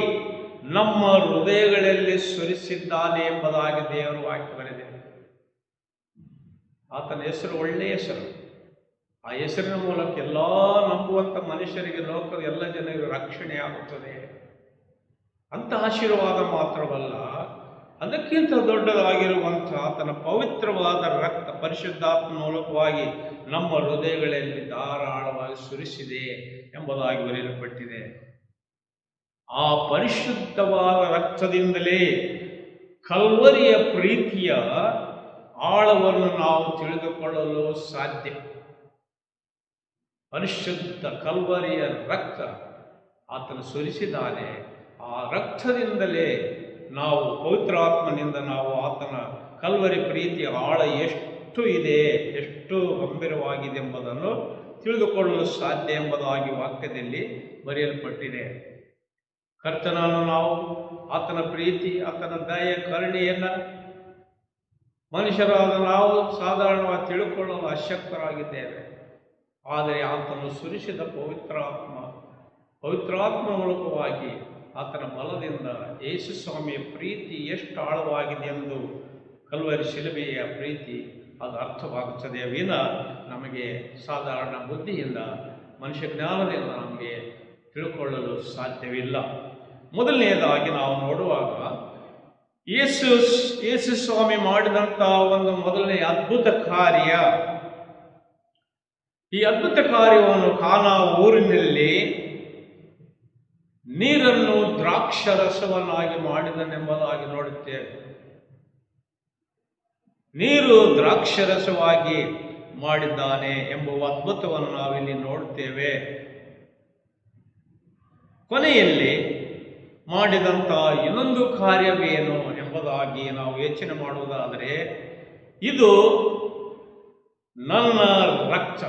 ನಮ್ಮ ಹೃದಯಗಳಲ್ಲಿ ಸುರಿಸಿದ್ದಾನೆ ಎಂಬುದಾಗಿ ದೇವರು ವಾಕ್ಯ ಬರೆದಿದೆ. ಆತನ ಹೆಸರು ಒಳ್ಳೆಯ ಹೆಸರು. ಆ ಹೆಸರಿನ ಮೂಲಕ ಎಲ್ಲ ನಂಬುವಂಥ ಮನುಷ್ಯರಿಗೆ, ಲೋಕದ ಎಲ್ಲ ಜನರಿಗೆ ರಕ್ಷಣೆ ಆಗುತ್ತದೆ. ಅಂತ ಆಶೀರ್ವಾದ ಮಾತ್ರವಲ್ಲ, ಅದಕ್ಕಿಂತ ದೊಡ್ಡದಾಗಿರುವಂಥ ಆತನ ಪವಿತ್ರವಾದ ರಕ್ತ ಪರಿಶುದ್ಧಾತ್ಮ ಮೂಲಕವಾಗಿ ನಮ್ಮ ಹೃದಯಗಳಲ್ಲಿ ಧಾರಾಳವಾಗಿ ಸುರಿಸಿದೆ ಎಂಬುದಾಗಿ ಬರೆಯಲ್ಪಟ್ಟಿದೆ. ಆ ಪರಿಶುದ್ಧವಾದ ರಕ್ತದಿಂದಲೇ ಕಲ್ವರಿಯ ಪ್ರೀತಿಯ ಆಳವನ್ನು ನಾವು ತಿಳಿದುಕೊಳ್ಳಲು ಸಾಧ್ಯ. ಪರಿಶುದ್ಧ ಕಲ್ವರಿಯ ರಕ್ತ ಆತನು ಸುರಿಸಿದ್ದಾನೆ. ಆ ರಕ್ತದಿಂದಲೇ ನಾವು ಪವಿತ್ರಾತ್ಮನಿಂದ ನಾವು ಆತನ ಕಲ್ವರಿ ಪ್ರೀತಿಯ ಆಳ ಎಷ್ಟು ಇದೆ, ಎಷ್ಟು ಗಂಭೀರವಾಗಿದೆ ಎಂಬುದನ್ನು ತಿಳಿದುಕೊಳ್ಳಲು ಸಾಧ್ಯ ಎಂಬುದಾಗಿ ವಾಕ್ಯದಲ್ಲಿ ಬರೆಯಲ್ಪಟ್ಟಿದೆ. ಕರ್ತನನ್ನು ನಾವು ಆತನ ಪ್ರೀತಿ, ಆತನ ದಯೆ, ಕರುಣೆಯನ್ನು ಮನುಷ್ಯರಾದ ನಾವು ಸಾಧಾರಣವಾಗಿ ತಿಳ್ಕೊಳ್ಳಲು ಅಶಕ್ತರಾಗಿದ್ದೇವೆ. ಆದರೆ ಆತನು ಸುರಿಸಿದ ಪವಿತ್ರಾತ್ಮ ಮೂಲಕವಾಗಿ ಆತನ ಬಲದಿಂದ ಯೇಸು ಸ್ವಾಮಿಯ ಪ್ರೀತಿ ಎಷ್ಟು ಆಳವಾಗಿದೆ ಎಂದು ಕಲ್ವರಿ ಶಿಲುಬೆಯ ಪ್ರೀತಿ ಅದು ಅರ್ಥವಾಗುತ್ತದೆ ವಿನ ನಮಗೆ ಸಾಧಾರಣ ಬುದ್ಧಿಯಿಂದ, ಮನುಷ್ಯ ಜ್ಞಾನದಿಂದ ನಮಗೆ ತಿಳ್ಕೊಳ್ಳಲು ಸಾಧ್ಯವಿಲ್ಲ. ಮೊದಲನೆಯದಾಗಿ ನಾವು ನೋಡುವಾಗ ಯೇಸು ಸ್ವಾಮಿ ಮಾಡಿದಂಥ ಮೊದಲನೇ ಅದ್ಭುತ ಕಾರ್ಯ, ಈ ಅದ್ಭುತ ಕಾರ್ಯವನ್ನು ಕಾನಾ ಊರಿನಲ್ಲಿ ನೀರನ್ನು ದ್ರಾಕ್ಷರಸವನ್ನಾಗಿ ಮಾಡಿದನೆಂಬುದಾಗಿ ನೋಡುತ್ತೇವೆ. ನೀರು ದ್ರಾಕ್ಷರಸವಾಗಿ ಮಾಡಿದ್ದಾನೆ ಎಂಬ ಅದ್ಭುತವನ್ನು ನಾವಿಲ್ಲಿ ನೋಡುತ್ತೇವೆ. ಕೊನೆಯಲ್ಲಿ ಮಾಡಿದಂತಹ ಇನ್ನೊಂದು ಕಾರ್ಯವೇನು ಎಂಬುದಾಗಿ ನಾವು ಯೋಚನೆ ಮಾಡುವುದಾದರೆ, ಇದು ನನ್ನ ರಕ್ತ,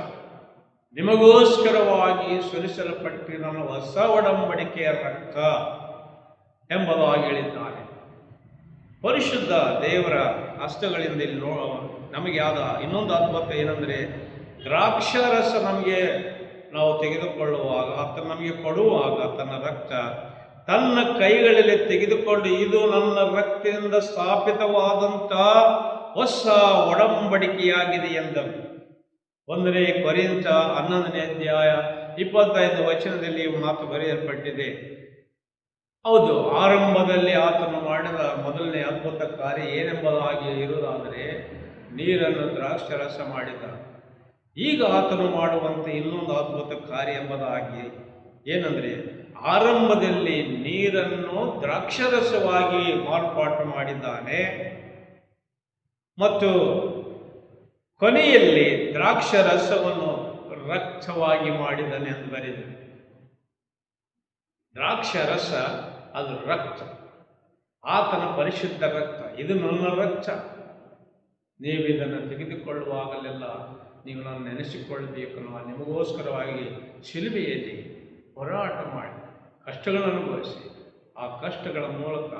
ನಿಮಗೋಸ್ಕರವಾಗಿ ಸುರಿಸಲ್ಪಟ್ಟಿರುವ ನನ್ನ ಹೊಸ ಒಡಂಬಡಿಕೆಯ ರಕ್ತ ಎಂಬುದಾಗಿ ಹೇಳಿದ್ದಾನೆ. ಪರಿಶುದ್ಧ ದೇವರ ಹಸ್ತಗಳಿಂದ ಇಲ್ಲಿ ನಮಗೆ ಆದ ಇನ್ನೊಂದು ಅದ್ಭುತ ಏನೆಂದರೆ, ದ್ರಾಕ್ಷಾರಸ ನಮಗೆ ನಾವು ತೆಗೆದುಕೊಳ್ಳುವಾಗ, ಆತ ನಮಗೆ ಕೊಡುವಾಗ ತನ್ನ ರಕ್ತ ತನ್ನ ಕೈಗಳಲ್ಲಿ ತೆಗೆದುಕೊಂಡು, ಇದು ನನ್ನ ರಕ್ತದಿಂದ ಸ್ಥಾಪಿತವಾದಂಥ ಹೊಸ ಒಡಂಬಡಿಕೆಯಾಗಿದೆ ಎಂದನು. 1 ಕೊರಿಂಥ 11ನೇ ಅಧ್ಯಾಯ 25 ವಚನದಲ್ಲಿ ಮಾತು ಬರೆಯಲ್ಪಟ್ಟಿದೆ. ಹೌದು, ಆರಂಭದಲ್ಲಿ ಆತನು ಮಾಡಿದ ಮೊದಲನೇ ಅದ್ಭುತ ಕಾರ್ಯ ಏನೆಂಬುದಾಗಿ ಇರುವುದಾದರೆ ನೀರನ್ನು ದ್ರಾಕ್ಷರಸ ಮಾಡಿದ. ಈಗ ಆತನು ಮಾಡುವಂತೆ ಇನ್ನೊಂದು ಅದ್ಭುತ ಕಾರ್ಯ ಎಂಬುದಾಗಿ ಏನಂದರೆ, ಆರಂಭದಲ್ಲಿ ನೀರನ್ನು ದ್ರಾಕ್ಷರಸವಾಗಿ ಮಾರ್ಪಾಟು ಮಾಡಿದ್ದಾನೆ ಮತ್ತು ಕೊನೆಯಲ್ಲಿ ದ್ರಾಕ್ಷರಸವನ್ನು ರಕ್ತವಾಗಿ ಮಾಡಿದ್ದಾನೆ ಎಂದು ಬರೆದಿದೆ. ದ್ರಾಕ್ಷರಸ ಅದು ರಕ್ತ, ಆತನ ಪರಿಶುದ್ಧ ರಕ್ತ. ಇದು ನನ್ನ ರಕ್ತ, ನೀವು ಇದನ್ನು ತೆಗೆದುಕೊಳ್ಳುವಾಗಲೆಲ್ಲ ನೀವು ನಾನು ನೆನೆಸಿಕೊಳ್ಳಬೇಕು. ನಾವು ನಿಮಗೋಸ್ಕರವಾಗಿ ಶಿಲುಬೆಯಲ್ಲಿ ಹೋರಾಟ ಮಾಡಿ ಕಷ್ಟಗಳನ್ನು ಅನುಭವಿಸಿ, ಆ ಕಷ್ಟಗಳ ಮೂಲಕ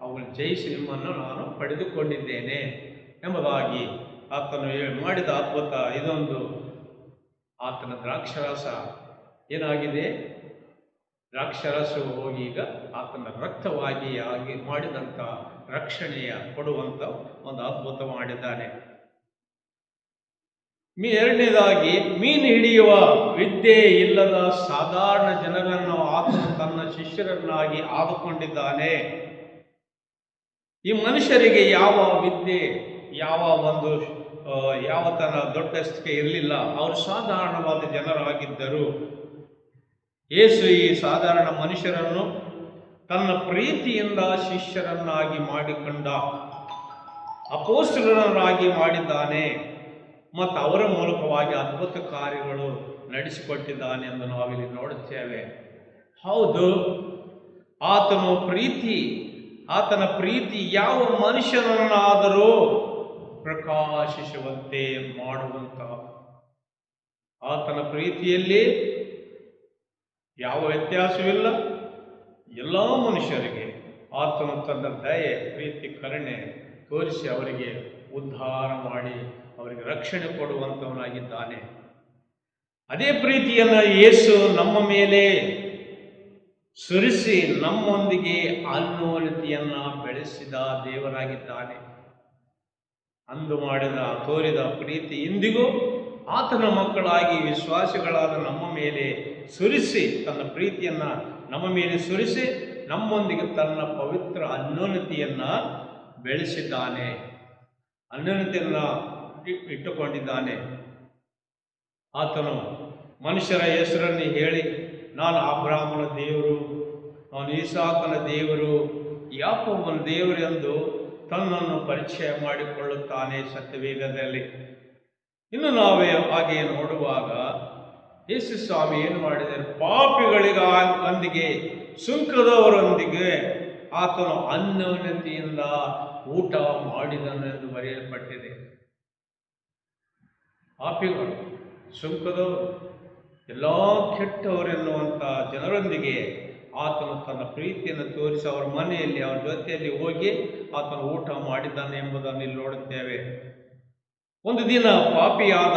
ಅವುಗಳನ್ನು ಜಯಿಸಿ ನಿಮ್ಮನ್ನು ನಾನು ಪಡೆದುಕೊಂಡಿದ್ದೇನೆ ಎಂಬುದಾಗಿ ಆತನು ಮಾಡಿದ ಅದ್ಭುತ ಇದೊಂದು. ಆತನ ದ್ರಾಕ್ಷರಸ ಏನಾಗಿದೆ, ದ್ರಾಕ್ಷರಸವು ಹೋಗಿ ಈಗ ಆತನ ರಕ್ತವಾಗಿ ಆಗಿ ಮಾಡಿದಂಥ ರಕ್ಷಣೆಯ ಕೊಡುವಂಥ ಒಂದು ಅದ್ಭುತ ಮಾಡಿದ್ದಾನೆ. ಎರಡನೇದಾಗಿ, ಮೀನು ಹಿಡಿಯುವ ವಿದ್ಯೆ ಇಲ್ಲದ ಸಾಧಾರಣ ಜನರನ್ನು ಆತನು ತನ್ನ ಶಿಷ್ಯರನ್ನಾಗಿ ಆದುಕೊಂಡಿದ್ದಾನೆ. ಈ ಮನುಷ್ಯರಿಗೆ ಯಾವ ವಿದ್ಯೆ, ಯಾವ ತನ್ನ ದೊಡ್ಡ ಸ್ಥಿತಿ ಇರಲಿಲ್ಲ. ಅವರು ಸಾಧಾರಣವಾದ ಜನರಾಗಿದ್ದರು. ಯೇಸು ಈ ಸಾಧಾರಣ ಮನುಷ್ಯರನ್ನು ತನ್ನ ಪ್ರೀತಿಯಿಂದ ಶಿಷ್ಯರನ್ನಾಗಿ ಮಾಡಿಕೊಂಡ, ಅಪೊಸ್ತಲರಾಗಿ ಮಾಡಿದ್ದಾನೆ ಮತ್ತು ಅವರ ಮೂಲಕವಾಗಿ ಅದ್ಭುತ ಕಾರ್ಯಗಳು ನಡೆಸಿಕೊಟ್ಟಿದ್ದಾನೆ ಎಂದು ನಾವಿಲ್ಲಿ ನೋಡುತ್ತೇವೆ. ಹೌದು, ಆತನ ಪ್ರೀತಿ ಯಾವ ಮನುಷ್ಯನನ್ನಾದರೂ ಪ್ರಕಾಶಿಸುವಂತೆ ಮಾಡುವಂತಹ, ಆತನ ಪ್ರೀತಿಯಲ್ಲಿ ಯಾವ ವ್ಯತ್ಯಾಸವಿಲ್ಲ. ಎಲ್ಲ ಮನುಷ್ಯರಿಗೆ ಆತನು ತನ್ನ ದಯೆ, ಪ್ರೀತಿ, ಕರುಣೆ ತೋರಿಸಿ ಅವರಿಗೆ ಉದ್ಧಾರ ಮಾಡಿ ಅವರಿಗೆ ರಕ್ಷಣೆ ಕೊಡುವಂಥವನಾಗಿದ್ದಾನೆ. ಅದೇ ಪ್ರೀತಿಯನ್ನು ಯೇಸು ನಮ್ಮ ಮೇಲೆ ಸುರಿಸಿ ನಮ್ಮೊಂದಿಗೆ ಅನ್ಯೋನ್ಯತೆಯನ್ನು ಬೆಳೆಸಿದ ದೇವರಾಗಿದ್ದಾನೆ. ಅಂದು ತೋರಿದ ಪ್ರೀತಿ ಇಂದಿಗೂ ಆತನ ಮಕ್ಕಳಾಗಿ ವಿಶ್ವಾಸಿಗಳಾದ ನಮ್ಮ ಮೇಲೆ ಸುರಿಸಿ, ತನ್ನ ಪ್ರೀತಿಯನ್ನು ನಮ್ಮ ಮೇಲೆ ಸುರಿಸಿ ನಮ್ಮೊಂದಿಗೆ ತನ್ನ ಪವಿತ್ರ ಅನ್ಯೋನ್ಯತೆಯನ್ನು ಬೆಳೆಸಿದ್ದಾನೆ, ಅನ್ಯೋನ್ಯತೆಯನ್ನು ಇಟ್ಟುಕೊಂಡಿದ್ದಾನೆ. ಆತನು ಮನುಷ್ಯರ ಹೆಸರನ್ನು ಹೇಳಿ, ನಾನು ಅಬ್ರಹಾಮನ ದೇವರು, ನಾನು ಇಸಾಕನ ದೇವರು, ಯಾಕೋಬನ ದೇವರು ಎಂದು ತನ್ನನ್ನು ಪರಿಚಯ ಮಾಡಿಕೊಳ್ಳುತ್ತಾನೆ ಸತ್ಯವೇದದಲ್ಲಿ. ಇನ್ನು ನಾವೇ ಹಾಗೆ ನೋಡುವಾಗ ಯೇಸು ಸ್ವಾಮಿ ಏನು ಮಾಡಿದ್ದಾರೆ, ಪಾಪಿಗಳಿಗೊಂದಿಗೆ, ಸುಂಕದವರೊಂದಿಗೆ ಆತನು ಅನ್ಯೋನ್ಯತೆಯಿಂದ ಊಟ ಮಾಡಿದನು ಎಂದು ಬರೆಯಲ್ಪಟ್ಟಿದೆ. ಪಾಪಿಗಳು, ಸುಂಕದವರು, ಎಲ್ಲ ಕೆಟ್ಟವರೆನ್ನುವಂಥ ಜನರೊಂದಿಗೆ ಆತನು ತನ್ನ ಪ್ರೀತಿಯನ್ನು ತೋರಿಸಿ ಅವರ ಮನೆಯಲ್ಲಿ, ಅವರ ಜೊತೆಯಲ್ಲಿ ಹೋಗಿ ಆತನು ಊಟ ಮಾಡಿದ್ದಾನೆ ಎಂಬುದನ್ನು ಇಲ್ಲಿ ನೋಡುತ್ತೇವೆ. ಒಂದು ದಿನ ಪಾಪಿಯಾದ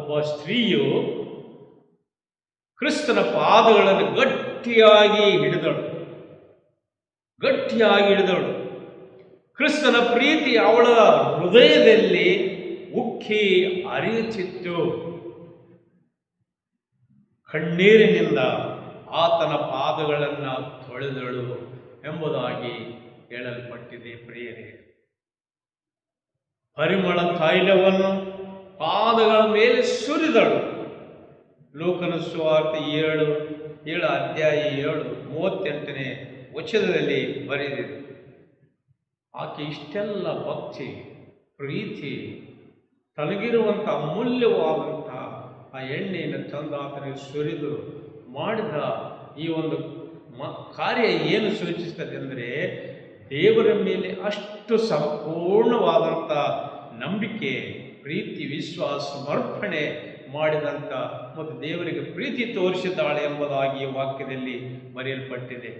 ಒಬ್ಬ ಸ್ತ್ರೀಯು ಕ್ರಿಸ್ತನ ಪಾದಗಳನ್ನು ಗಟ್ಟಿಯಾಗಿ ಹಿಡಿದಳು. ಕ್ರಿಸ್ತನ ಪ್ರೀತಿ ಅವಳ ಹೃದಯದಲ್ಲಿ ಉಕ್ಕಿ ಹರಿಯುತ್ತಿತ್ತು. ಕಣ್ಣೀರಿನಿಂದ ಆತನ ಪಾದಗಳನ್ನು ತೊಳೆದಳು ಎಂಬುದಾಗಿ ಹೇಳಲ್ಪಟ್ಟಿದೆ. ಪ್ರಿಯರೇ, ಪರಿಮಳ ತೈಲವನ್ನು ಪಾದಗಳ ಮೇಲೆ ಸುರಿದಳು. ಲೂಕನ ಸುವಾರ್ತೆ 7 ಅಧ್ಯಾಯ 38ನೇ ವಚನದಲ್ಲಿ ಬರೆದಿದೆ. ಆಕೆ ಇಷ್ಟೆಲ್ಲ ಭಕ್ತಿ, ಪ್ರೀತಿ, ತನಗಿರುವಂಥ ಅಮೂಲ್ಯವಾದಂಥ ಆ ಎಣ್ಣೆಯನ್ನು ತಂದು ಆತನಿಗೆ ಸುರಿದು ಮಾಡಿದ ಈ ಒಂದು ಕಾರ್ಯ ಏನು ಸೂಚಿಸ್ತದೆ ಅಂದರೆ, ದೇವರ ಮೇಲೆ ಅಷ್ಟು ಸಂಪೂರ್ಣವಾದಂಥ ನಂಬಿಕೆ, ಪ್ರೀತಿ, ವಿಶ್ವಾಸ, ಸಮರ್ಪಣೆ ಮಾಡಿದಂಥ ಮತ್ತು ದೇವರಿಗೆ ಪ್ರೀತಿ ತೋರಿಸಿದ್ದಾಳೆ ಎಂಬುದಾಗಿ ಈ ವಾಕ್ಯದಲ್ಲಿ ಬರೆಯಲ್ಪಟ್ಟಿದೆ.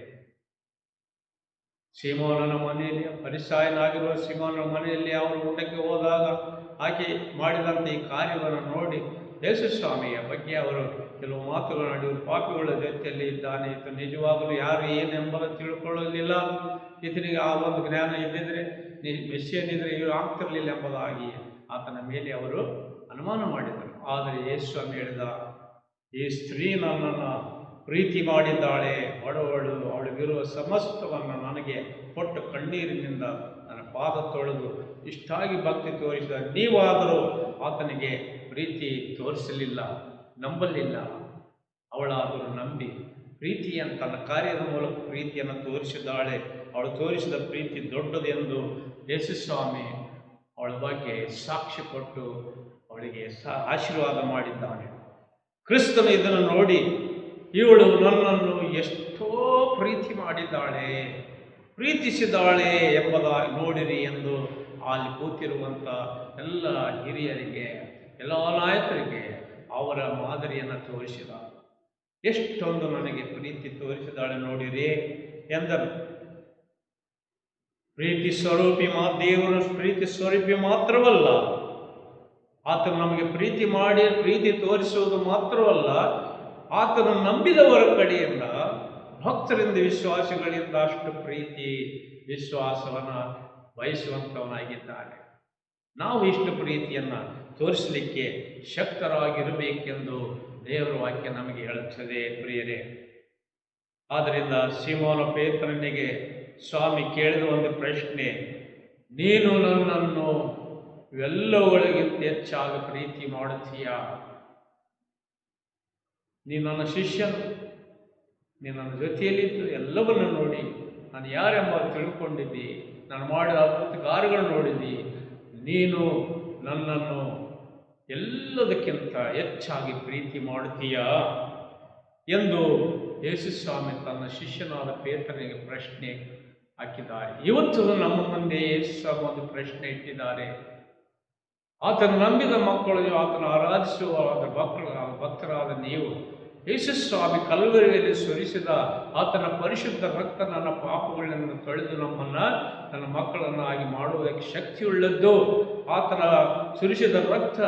ಸೀಮೋನನ ಮನೆಯಲ್ಲಿ, ಫರಿಸಾಯನಾಗಿರುವ ಸೀಮೋನನ ಮನೆಯಲ್ಲಿ ಅವರು ಊಟಕ್ಕೆ ಹೋದಾಗ ಆಕೆ ಮಾಡಿದಂಥ ಈ ಕಾರ್ಯವನ್ನು ನೋಡಿ ಯೇಸು ಸ್ವಾಮಿಯ ಬಗ್ಗೆ ಅವರು ಕೆಲವು ಮಾತುಗಳನ್ನು ಇವರು ಪಾಪಿಗಳ ಜೊತೆಯಲ್ಲಿ ಇದ್ದಾನೆ, ಈತ ನಿಜವಾಗಲೂ ಯಾರು ಏನೆಂಬುದನ್ನು ತಿಳ್ಕೊಳ್ಳಲಿಲ್ಲ, ಈತನಿಗೆ ಆ ಒಂದು ಜ್ಞಾನ ಇದ್ದಿದ್ರೆ, ಮೆಸ್ಸಿಯನಿದ್ರೆ ಇವರು ಆಗ್ತಿರಲಿಲ್ಲ ಎಂಬುದಾಗಿ ಆತನ ಮೇಲೆ ಅವರು ಅನುಮಾನ ಮಾಡಿದರು. ಆದರೆ ಯೇಸು ಸ್ವಾಮಿ ಹೇಳಿದ, ಈ ಸ್ತ್ರೀ ನನ್ನನ್ನು ಪ್ರೀತಿ ಮಾಡಿದ್ದಾಳೆ, ಬಡವಳು, ಅವಳಿಗಿರುವ ಸಮಸ್ತವನ್ನು ನನಗೆ ಕೊಟ್ಟು ಕಣ್ಣೀರಿನಿಂದ ನನ್ನ ಪಾದ ತೊಳೆದು ಇಷ್ಟಾಗಿ ಭಕ್ತಿ ತೋರಿಸಿದ, ನೀವಾದರೂ ಆತನಿಗೆ ಪ್ರೀತಿ ತೋರಿಸಲಿಲ್ಲ, ನಂಬಲಿಲ್ಲ. ಅವಳಾದರೂ ನಂಬಿ ಪ್ರೀತಿಯನ್ನು ತನ್ನ ಕಾರ್ಯದ ಮೂಲಕ ಪ್ರೀತಿಯನ್ನು ತೋರಿಸಿದ್ದಾಳೆ. ಅವಳು ತೋರಿಸಿದ ಪ್ರೀತಿ ದೊಡ್ಡದೆಂದು ಯೇಸು ಸ್ವಾಮಿ ಅವಳ ಬಗ್ಗೆ ಸಾಕ್ಷಿ ಕೊಟ್ಟು ಅವಳಿಗೆ ಆಶೀರ್ವಾದ ಮಾಡಿದ್ದಾನೆ. ಕ್ರಿಸ್ತನು ಇದನ್ನು ನೋಡಿ, ಇವಳು ನನ್ನನ್ನು ಎಷ್ಟೋ ಪ್ರೀತಿ ಮಾಡಿದ್ದಾಳೆ, ಪ್ರೀತಿಸಿದ್ದಾಳೆ ಎಂಬುದಾಗಿ ನೋಡಿರಿ ಎಂದು ಅಲ್ಲಿ ಕೂತಿರುವಂಥ ಎಲ್ಲ ಹಿರಿಯರಿಗೆ, ಎಲ್ಲ ನಾಯಕರಿಗೆ ಅವರ ಮಾದರಿಯನ್ನು ತೋರಿಸಿದ. ಎಷ್ಟೊಂದು ನನಗೆ ಪ್ರೀತಿ ತೋರಿಸಿದಾಳೆ ನೋಡಿರಿ ಎಂದರು. ಪ್ರೀತಿ ಸ್ವರೂಪಿ ದೇವರ ಪ್ರೀತಿ ಸ್ವರೂಪಿ ಮಾತ್ರವಲ್ಲ, ಆತನು ನಮಗೆ ಪ್ರೀತಿ ಮಾಡಿ ಪ್ರೀತಿ ತೋರಿಸುವುದು ಮಾತ್ರವಲ್ಲ, ಆತನು ನಂಬಿದವರ ಕಡೆಯಿಂದ, ಭಕ್ತರಿಂದ, ವಿಶ್ವಾಸಿಗಳಿಂದ ಅಷ್ಟು ಪ್ರೀತಿ ವಿಶ್ವಾಸವನ್ನು ಬಯಸುವಂಥವನಾಗಿದ್ದಾನೆ. ನಾವು ಇಷ್ಟು ಪ್ರೀತಿಯನ್ನು ತೋರಿಸಲಿಕ್ಕೆ ಶಕ್ತರಾಗಿರಬೇಕೆಂದು ದೇವರ ವಾಕ್ಯ ನಮಗೆ ಹೇಳುತ್ತದೆ ಪ್ರಿಯರೇ. ಆದ್ದರಿಂದ ಸೀಮೋನ ಪೇತ್ರನಿಗೆ ಸ್ವಾಮಿ ಕೇಳಿದ ಒಂದು ಪ್ರಶ್ನೆ, ನೀನು ನನ್ನನ್ನು ಇವೆಲ್ಲವುಗಳಿಗಿಂತ ಹೆಚ್ಚಾಗಿ ಪ್ರೀತಿ ಮಾಡುತ್ತೀಯಾ? ನೀನು ನನ್ನ ಶಿಷ್ಯನು, ನೀನು ನನ್ನ ಜೊತೆಯಲ್ಲಿದ್ದು ಎಲ್ಲವನ್ನೂ ನೋಡಿ ನಾನು ಯಾರೆಂಬ ತಿಳ್ಕೊಂಡಿದ್ದಿ, ನಾನು ಮಾಡಿದ ಅದ್ಭುತ ಕಾರ್ಯಗಳು ನೋಡಿದ್ದಿ, ನೀನು ನನ್ನನ್ನು ಎಲ್ಲದಕ್ಕಿಂತ ಹೆಚ್ಚಾಗಿ ಪ್ರೀತಿ ಮಾಡುತ್ತೀಯಾ ಎಂದು ಯೇಸು ಸ್ವಾಮಿ ತನ್ನ ಶಿಷ್ಯನಾದ ಪೇತ್ರನಿಗೆ ಪ್ರಶ್ನೆ ಹಾಕಿದ್ದಾರೆ. ಇವತ್ತು ನಮ್ಮ ಮುಂದೆ ಯೇಸು ಸ್ವಾಮಿ ಒಂದು ಪ್ರಶ್ನೆ ಇಟ್ಟಿದ್ದಾರೆ. ಆತನು ನಂಬಿದ ಮಕ್ಕಳು, ಆತನ ಆರಾಧಿಸುವ ಭಕ್ತರಾದ ನೀವು, ಯೇಸು ಸ್ವಾಮಿ ಕಲ್ವರಿಯಲ್ಲಿ ಸುರಿಸಿದ ಆತನ ಪರಿಶುದ್ಧ ರಕ್ತ ನನ್ನ ಪಾಪಗಳನ್ನು ತೊಳೆದು ನಮ್ಮನ್ನು ನನ್ನ ಮಕ್ಕಳನ್ನಾಗಿ ಮಾಡುವುದಕ್ಕೆ ಶಕ್ತಿಯುಳ್ಳದ್ದು. ಆತನ ಸುರಿಸಿದ ರಕ್ತ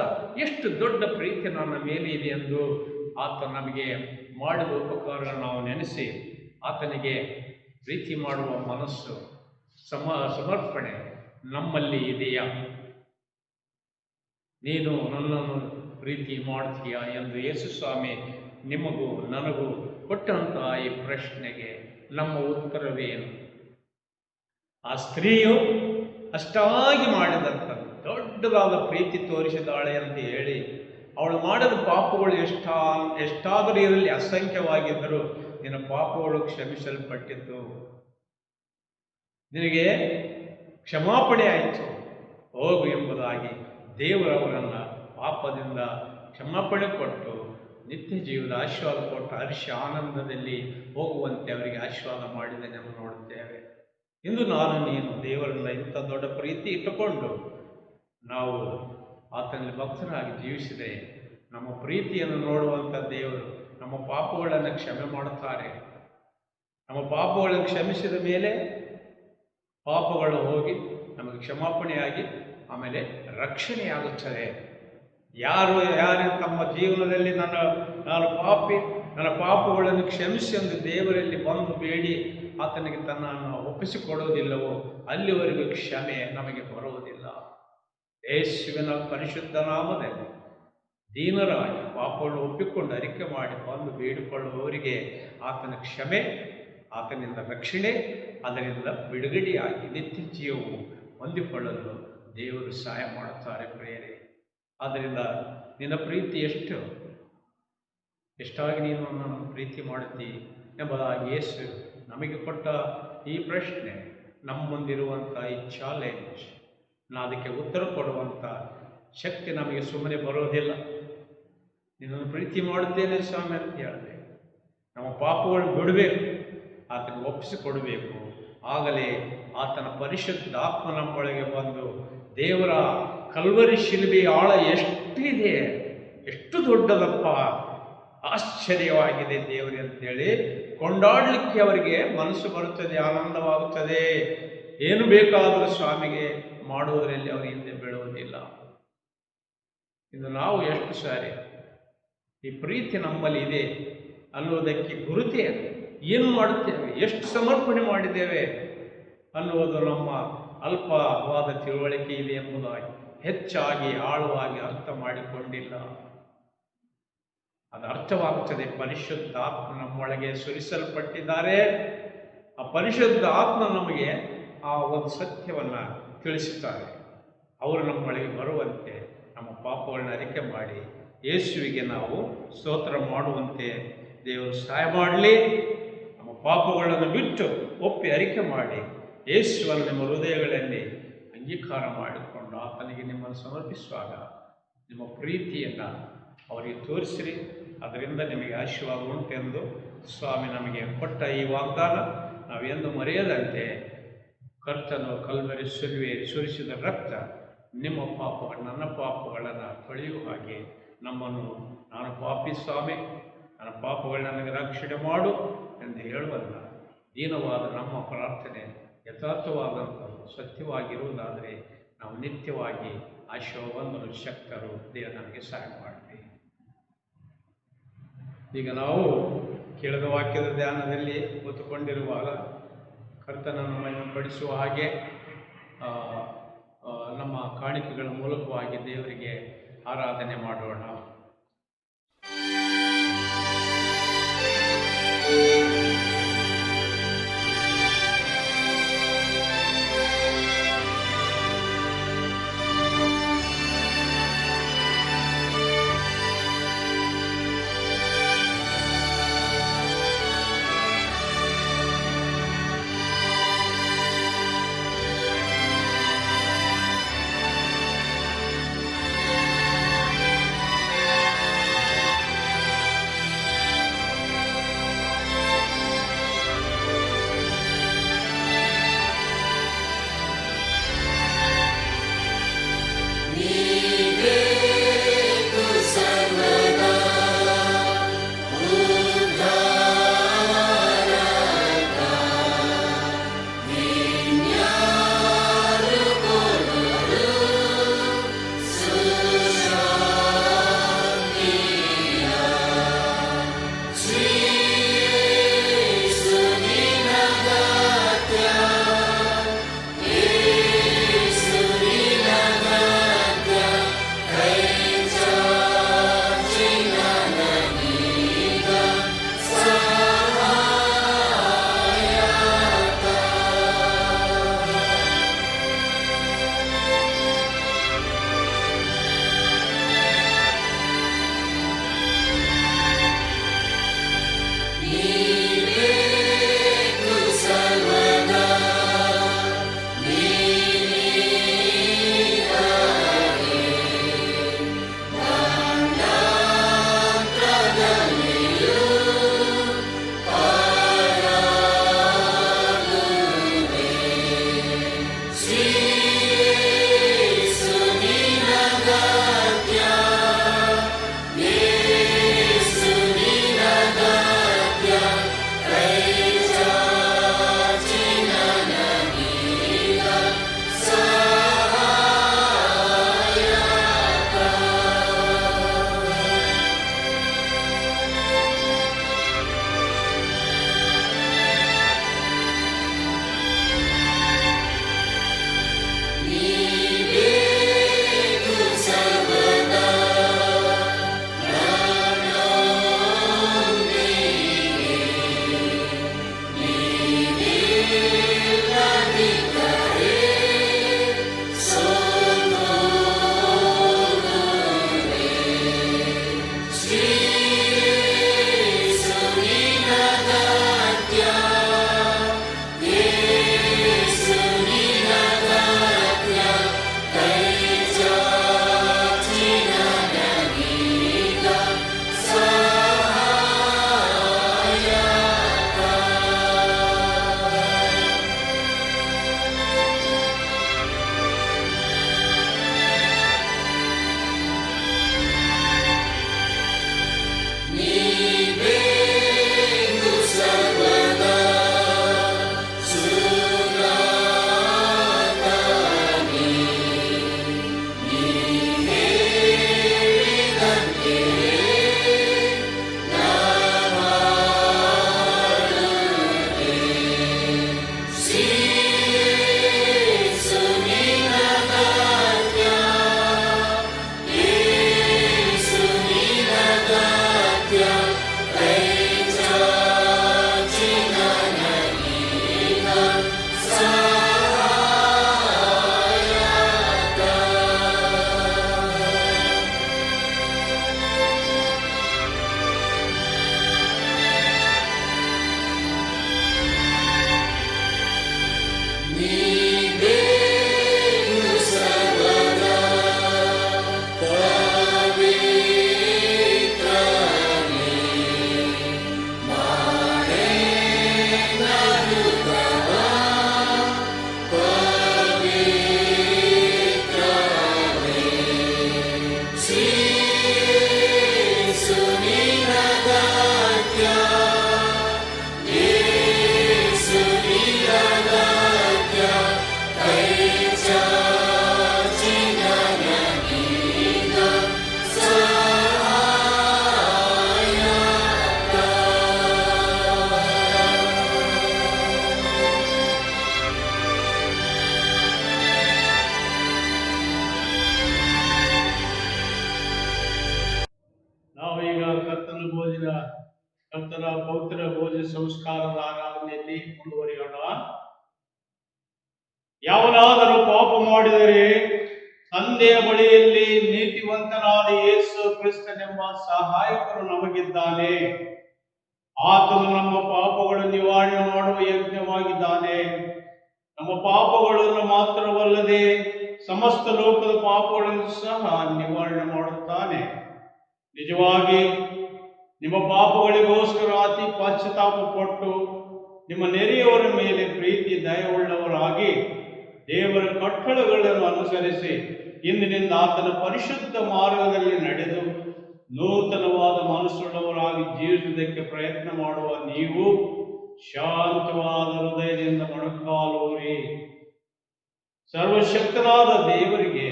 ಎಷ್ಟು ದೊಡ್ಡ ಪ್ರೀತಿ ನನ್ನ ಮೇಲೆ ಇದೆ ಎಂದು ಆತ ನಮಗೆ ಮಾಡಿದ ಉಪಕಾರ ನಾವು ನೆನೆಸಿ ಆತನಿಗೆ ಪ್ರೀತಿ ಮಾಡುವ ಮನಸ್ಸು, ಸಮರ್ಪಣೆ ನಮ್ಮಲ್ಲಿ ಇದೆಯಾ? ನೀನು ನನ್ನನ್ನು ಪ್ರೀತಿ ಮಾಡ್ತೀಯಾ ಎಂದು ಯೇಸು ಸ್ವಾಮಿ ನಿಮಗೂ ನನಗೂ ಕೊಟ್ಟಂತಹ ಈ ಪ್ರಶ್ನೆಗೆ ನಮ್ಮ ಉತ್ತರವೇನು? ಆ ಸ್ತ್ರೀಯು ಅಷ್ಟಾಗಿ ಮಾಡಿದಂಥದ್ದು ದೊಡ್ಡದಾದ ಪ್ರೀತಿ ತೋರಿಸಿದಾಳೆ ಅಂತ ಹೇಳಿ ಅವಳು ಮಾಡಿದ ಪಾಪಗಳು ಎಷ್ಟಾದರೂ ಇರಲಿ, ಅಸಂಖ್ಯವಾಗಿದ್ದರೂ ನಿನ್ನ ಪಾಪಗಳು ಕ್ಷಮಿಸಲ್ಪಟ್ಟಿದ್ದು, ನಿನಗೆ ಕ್ಷಮಾಪಣೆ ಆಯಿತು, ಹೋಗು ಎಂಬುದಾಗಿ ದೇವರವರನ್ನು ಪಾಪದಿಂದ ಕ್ಷಮಾಪಣೆ ಕೊಟ್ಟು ನಿತ್ಯ ಜೀವದ ಆಶೀರ್ವಾದ ಕೊಟ್ಟು ಹರ್ಷ ಆನಂದದಲ್ಲಿ ಹೋಗುವಂತೆ ಅವರಿಗೆ ಆಶೀರ್ವಾದ ಮಾಡಿದ್ದನ್ನು ನಾವು ನೋಡುತ್ತೇವೆ. ಇಂದು ನಾನು ನೀನು ದೇವರನ್ನ ಇಂಥ ದೊಡ್ಡ ಪ್ರೀತಿ ಇಟ್ಟುಕೊಂಡು ನಾವು ಆತನಲ್ಲಿ ಭಕ್ತರಾಗಿ ಜೀವಿಸಿದರೆ ನಮ್ಮ ಪ್ರೀತಿಯನ್ನು ನೋಡುವಂಥ ದೇವರು ನಮ್ಮ ಪಾಪಗಳನ್ನು ಕ್ಷಮೆ ಮಾಡುತ್ತಾರೆ. ನಮ್ಮ ಪಾಪಗಳನ್ನು ಕ್ಷಮಿಸಿದ ಮೇಲೆ ಪಾಪಗಳು ಹೋಗಿ ನಮಗೆ ಕ್ಷಮಾಪಣೆಯಾಗಿ ಆಮೇಲೆ ರಕ್ಷಣೆಯಾಗುತ್ತದೆ. ಯಾರು ತಮ್ಮ ಜೀವನದಲ್ಲಿ ನಾನು ಪಾಪಿ, ನನ್ನ ಪಾಪಗಳನ್ನು ಕ್ಷಮಿಸಿ ಎಂದು ದೇವರಲ್ಲಿ ಬಂದು ಬೇಡಿ ಆತನಿಗೆ ತನ್ನನ್ನು ಒಪ್ಪಿಸಿಕೊಡುವುದಿಲ್ಲವೋ ಅಲ್ಲಿವರೆಗೂ ಕ್ಷಮೆ ನಮಗೆ ಬರುವುದಿಲ್ಲ. ಯೇಸುವಿನ ಪರಿಶುದ್ಧ ನಾಮದಲ್ಲಿ ದೀನರಾಗಿ ಪಾಪವನ್ನು ಒಪ್ಪಿಕೊಂಡು ಅರಿಕೆ ಮಾಡಿ ಬಂದು ಬೇಡಿಕೊಳ್ಳುವವರಿಗೆ ಆತನ ಕ್ಷಮೆ, ಆತನಿಂದ ರಕ್ಷಣೆ, ಅದರಿಂದ ಬಿಡುಗಡೆಯಾಗಿ ನಿತ್ಯ ಜೀವವು ಹೊಂದಿಕೊಳ್ಳಲು ದೇವರು ಸಹಾಯ ಮಾಡುತ್ತಾರೆ ಪ್ರಿಯರೇ. ಆದ್ದರಿಂದ ನಿನ್ನ ಪ್ರೀತಿ ಎಷ್ಟು? ಎಷ್ಟಾಗಿ ನೀನು ನನ್ನನ್ನು ಪ್ರೀತಿ ಮಾಡುತ್ತಿ ಎಂಬುದಾಗಿ ಯೇಸು ನಮಗೆ ಕೊಟ್ಟ ಈ ಪ್ರಶ್ನೆ, ನಮ್ಮ ಮುಂದಿರುವಂಥ ಈ ಚಾಲೆಂಜ್, ಅದಕ್ಕೆ ಉತ್ತರ ಕೊಡುವಂಥ ಶಕ್ತಿ ನಮಗೆ ಸುಮ್ಮನೆ ಬರೋದಿಲ್ಲ. ನಿನ್ನನ್ನು ಪ್ರೀತಿ ಮಾಡುತ್ತೇನೆ ಸ್ವಾಮಿ ಅಂತ ಹೇಳಿದೆ. ನಮ್ಮ ಪಾಪಗಳನ್ನು ಬಿಡಬೇಕು, ಆತನಿಗೆ ಒಪ್ಪಿಸಿಕೊಡಬೇಕು. ಆಗಲೇ ಆತನ ಪರಿಶುದ್ಧ ಆತ್ಮ ನಮ್ಮೊಳಗೆ ಬಂದು ದೇವರ ಕಲ್ವರಿ ಶಿಲುಬೆಯ ಆಳ ಎಷ್ಟಿದೆ, ಎಷ್ಟು ದೊಡ್ಡದಪ್ಪ, ಆಶ್ಚರ್ಯವಾಗಿದೆ ದೇವರೇ ಅಂತೇಳಿ ಕೊಂಡಾಡಲಿಕ್ಕೆ ಅವರಿಗೆ ಮನಸ್ಸು ಬರುತ್ತದೆ, ಆನಂದವಾಗುತ್ತದೆ. ಏನು ಬೇಕಾದರೂ ಸ್ವಾಮಿಗೆ ಮಾಡುವುದರಲ್ಲಿ ಅವರು ಹಿಂದೆ ಬೀಳುವುದಿಲ್ಲ. ಇನ್ನು ನಾವು ಎಷ್ಟು ಸಾರಿ ಈ ಪ್ರೀತಿ ನಮ್ಮಲ್ಲಿ ಇದೆ ಅನ್ನುವುದಕ್ಕೆ ಗುರುತೇ ಏನು ಮಾಡುತ್ತೇವೆ, ಎಷ್ಟು ಸಮರ್ಪಣೆ ಮಾಡಿದ್ದೇವೆ ಅನ್ನುವುದು ನಮ್ಮ ಅಲ್ಪವಾದ ತಿಳುವಳಿಕೆ ಇದೆ ಎಂಬುದಾಗಿ ಹೆಚ್ಚಾಗಿ ಆಳವಾಗಿ ಅರ್ಥ ಮಾಡಿಕೊಂಡಿಲ್ಲ. ಅದು ಅರ್ಥವಾಗುತ್ತದೆ. ಪರಿಶುದ್ಧ ಆತ್ಮ ನಮ್ಮೊಳಗೆ ಸುರಿಸಲ್ಪಟ್ಟಿದ್ದಾರೆ. ಆ ಪರಿಶುದ್ಧ ಆತ್ಮ ನಮಗೆ ಆ ಒಂದು ಸತ್ಯವನ್ನು ತಿಳಿಸುತ್ತಾರೆ. ಅವರು ನಮ್ಮೊಳಗೆ ಬರುವಂತೆ ನಮ್ಮ ಪಾಪಗಳನ್ನ ಅರಿಕೆ ಮಾಡಿ ಯೇಸುವಿಗೆ ನಾವು ಸ್ತೋತ್ರ ಮಾಡುವಂತೆ ದೇವರು ಸಹಾಯ ಮಾಡಲಿ. ನಮ್ಮ ಪಾಪಗಳನ್ನು ಬಿಟ್ಟು ಒಪ್ಪಿ ಅರಿಕೆ ಮಾಡಿ ಯೇಸುವನ್ನು ನಿಮ್ಮ ಹೃದಯಗಳಲ್ಲಿ ಅಂಗೀಕಾರ ಮಾಡಿಕೊಂಡು ಆತನಿಗೆ ನಿಮ್ಮನ್ನು ಸಮರ್ಪಿಸುವಾಗ ನಿಮ್ಮ ಪ್ರೀತಿಯನ್ನು ಅವರಿಗೆ ತೋರಿಸಿರಿ. ಅದರಿಂದ ನಿಮಗೆ ಆಶೀರ್ವಾದ ಉಂಟೆಂದು ಸ್ವಾಮಿ ನಮಗೆ ಕೊಟ್ಟ ಈ ವಾಗ್ದಾನ ನಾವೆಂದು ಮರೆಯದಂತೆ ಕರ್ತನು ಕಲ್ವರಿ ಸುರಿಸಿದ ರಕ್ತ ನಿಮ್ಮ ಪಾಪಗಳು ನನ್ನ ಪಾಪಗಳನ್ನು ತೊಳೆಯುವ ಹಾಗೆ ನಮ್ಮನ್ನು, ನಾನು ಪಾಪಿ ಸ್ವಾಮಿ, ನನ್ನ ಪಾಪಗಳು ನನಗೆ ರಕ್ಷಣೆ ಮಾಡು ಎಂದು ಹೇಳುವಲ್ಲ, ದೀನವಾದ ನಮ್ಮ ಪ್ರಾರ್ಥನೆ ಯಥಾರ್ಥವಾದಂಥದ್ದು ಸತ್ಯವಾಗಿರುವುದಾದರೆ ನಾವು ನಿತ್ಯವಾಗಿ ಆಶೀರ್ವಾದವನ್ನು ಶಕ್ತರು ದೇವರು ನಮಗೆ ಸಹಾಯ ಮಾಡಲಿ. ಈಗ ನಾವು ಕೇಳಿದ ವಾಕ್ಯದ ಧ್ಯಾನದಲ್ಲಿ ಕೂತುಕೊಂಡಿರುವಾಗ ಕರ್ತನನ್ನು ಮಹಿಮೆಪಡಿಸುವ ಹಾಗೆ ನಮ್ಮ ಕಾಣಿಕೆಗಳ ಮೂಲಕವಾಗಿ ದೇವರಿಗೆ ಆರಾಧನೆ ಮಾಡೋಣ. ಕರ್ತನ ಪವಿತ್ರ ಭೋಜನ ಸಂಸ್ಕಾರದ ಆರಾಧನೆಯಲ್ಲಿ ಮುಂದುವರಿಯೋಣ. ಯಾವನಾದರೂ ಪಾಪ ಮಾಡಿದರೆ ತಂದೆಯ ಬಳಿಯಲ್ಲಿ ನೀತಿವಂತನಾದ ಯೇಸು ಕ್ರಿಸ್ತನೆಂಬ ಸಹಾಯಕನು ನಮಗಿದ್ದಾನೆ. ಆತನು ನಮ್ಮ ಪಾಪಗಳು ನಿವಾರಣೆ ಮಾಡುವ ಯಜ್ಞವಾಗಿದ್ದಾನೆ. ನಮ್ಮ ಪಾಪಗಳನ್ನು ಮಾತ್ರವಲ್ಲದೆ ಸಮಸ್ತ ಲೋಕದ ಪಾಪಗಳನ್ನು ಸಹ ನಿವಾರಣೆ ಮಾಡುತ್ತಾನೆ. ನಿಜವಾಗಿ ನಿಮ್ಮ ಪಾಪಗಳಿಗೋಸ್ಕರ ಅತಿ ಪಶ್ಚಾತ್ತಾಪ ಪಟ್ಟು ನಿಮ್ಮ ನೆರೆಯವರ ಮೇಲೆ ಪ್ರೀತಿ ದಯವುಳ್ಳವರಾಗಿ ದೇವರ ಕಟ್ಟಳೆಗಳನ್ನು ಅನುಸರಿಸಿ ಇಂದಿನಿಂದ ಆತನ ಪರಿಶುದ್ಧ ಮಾರ್ಗದಲ್ಲಿ ನಡೆದು ನೂತನವಾದ ಮನಸ್ಸುಳ್ಳವರಾಗಿ ಜೀವಿಸುವುದಕ್ಕೆ ಪ್ರಯತ್ನ ಮಾಡುವ ನೀವು ಶಾಂತವಾದ ಹೃದಯದಿಂದ ಮೊಣಕಾಲೂರಿ ಸರ್ವಶಕ್ತನಾದ ದೇವರಿಗೆ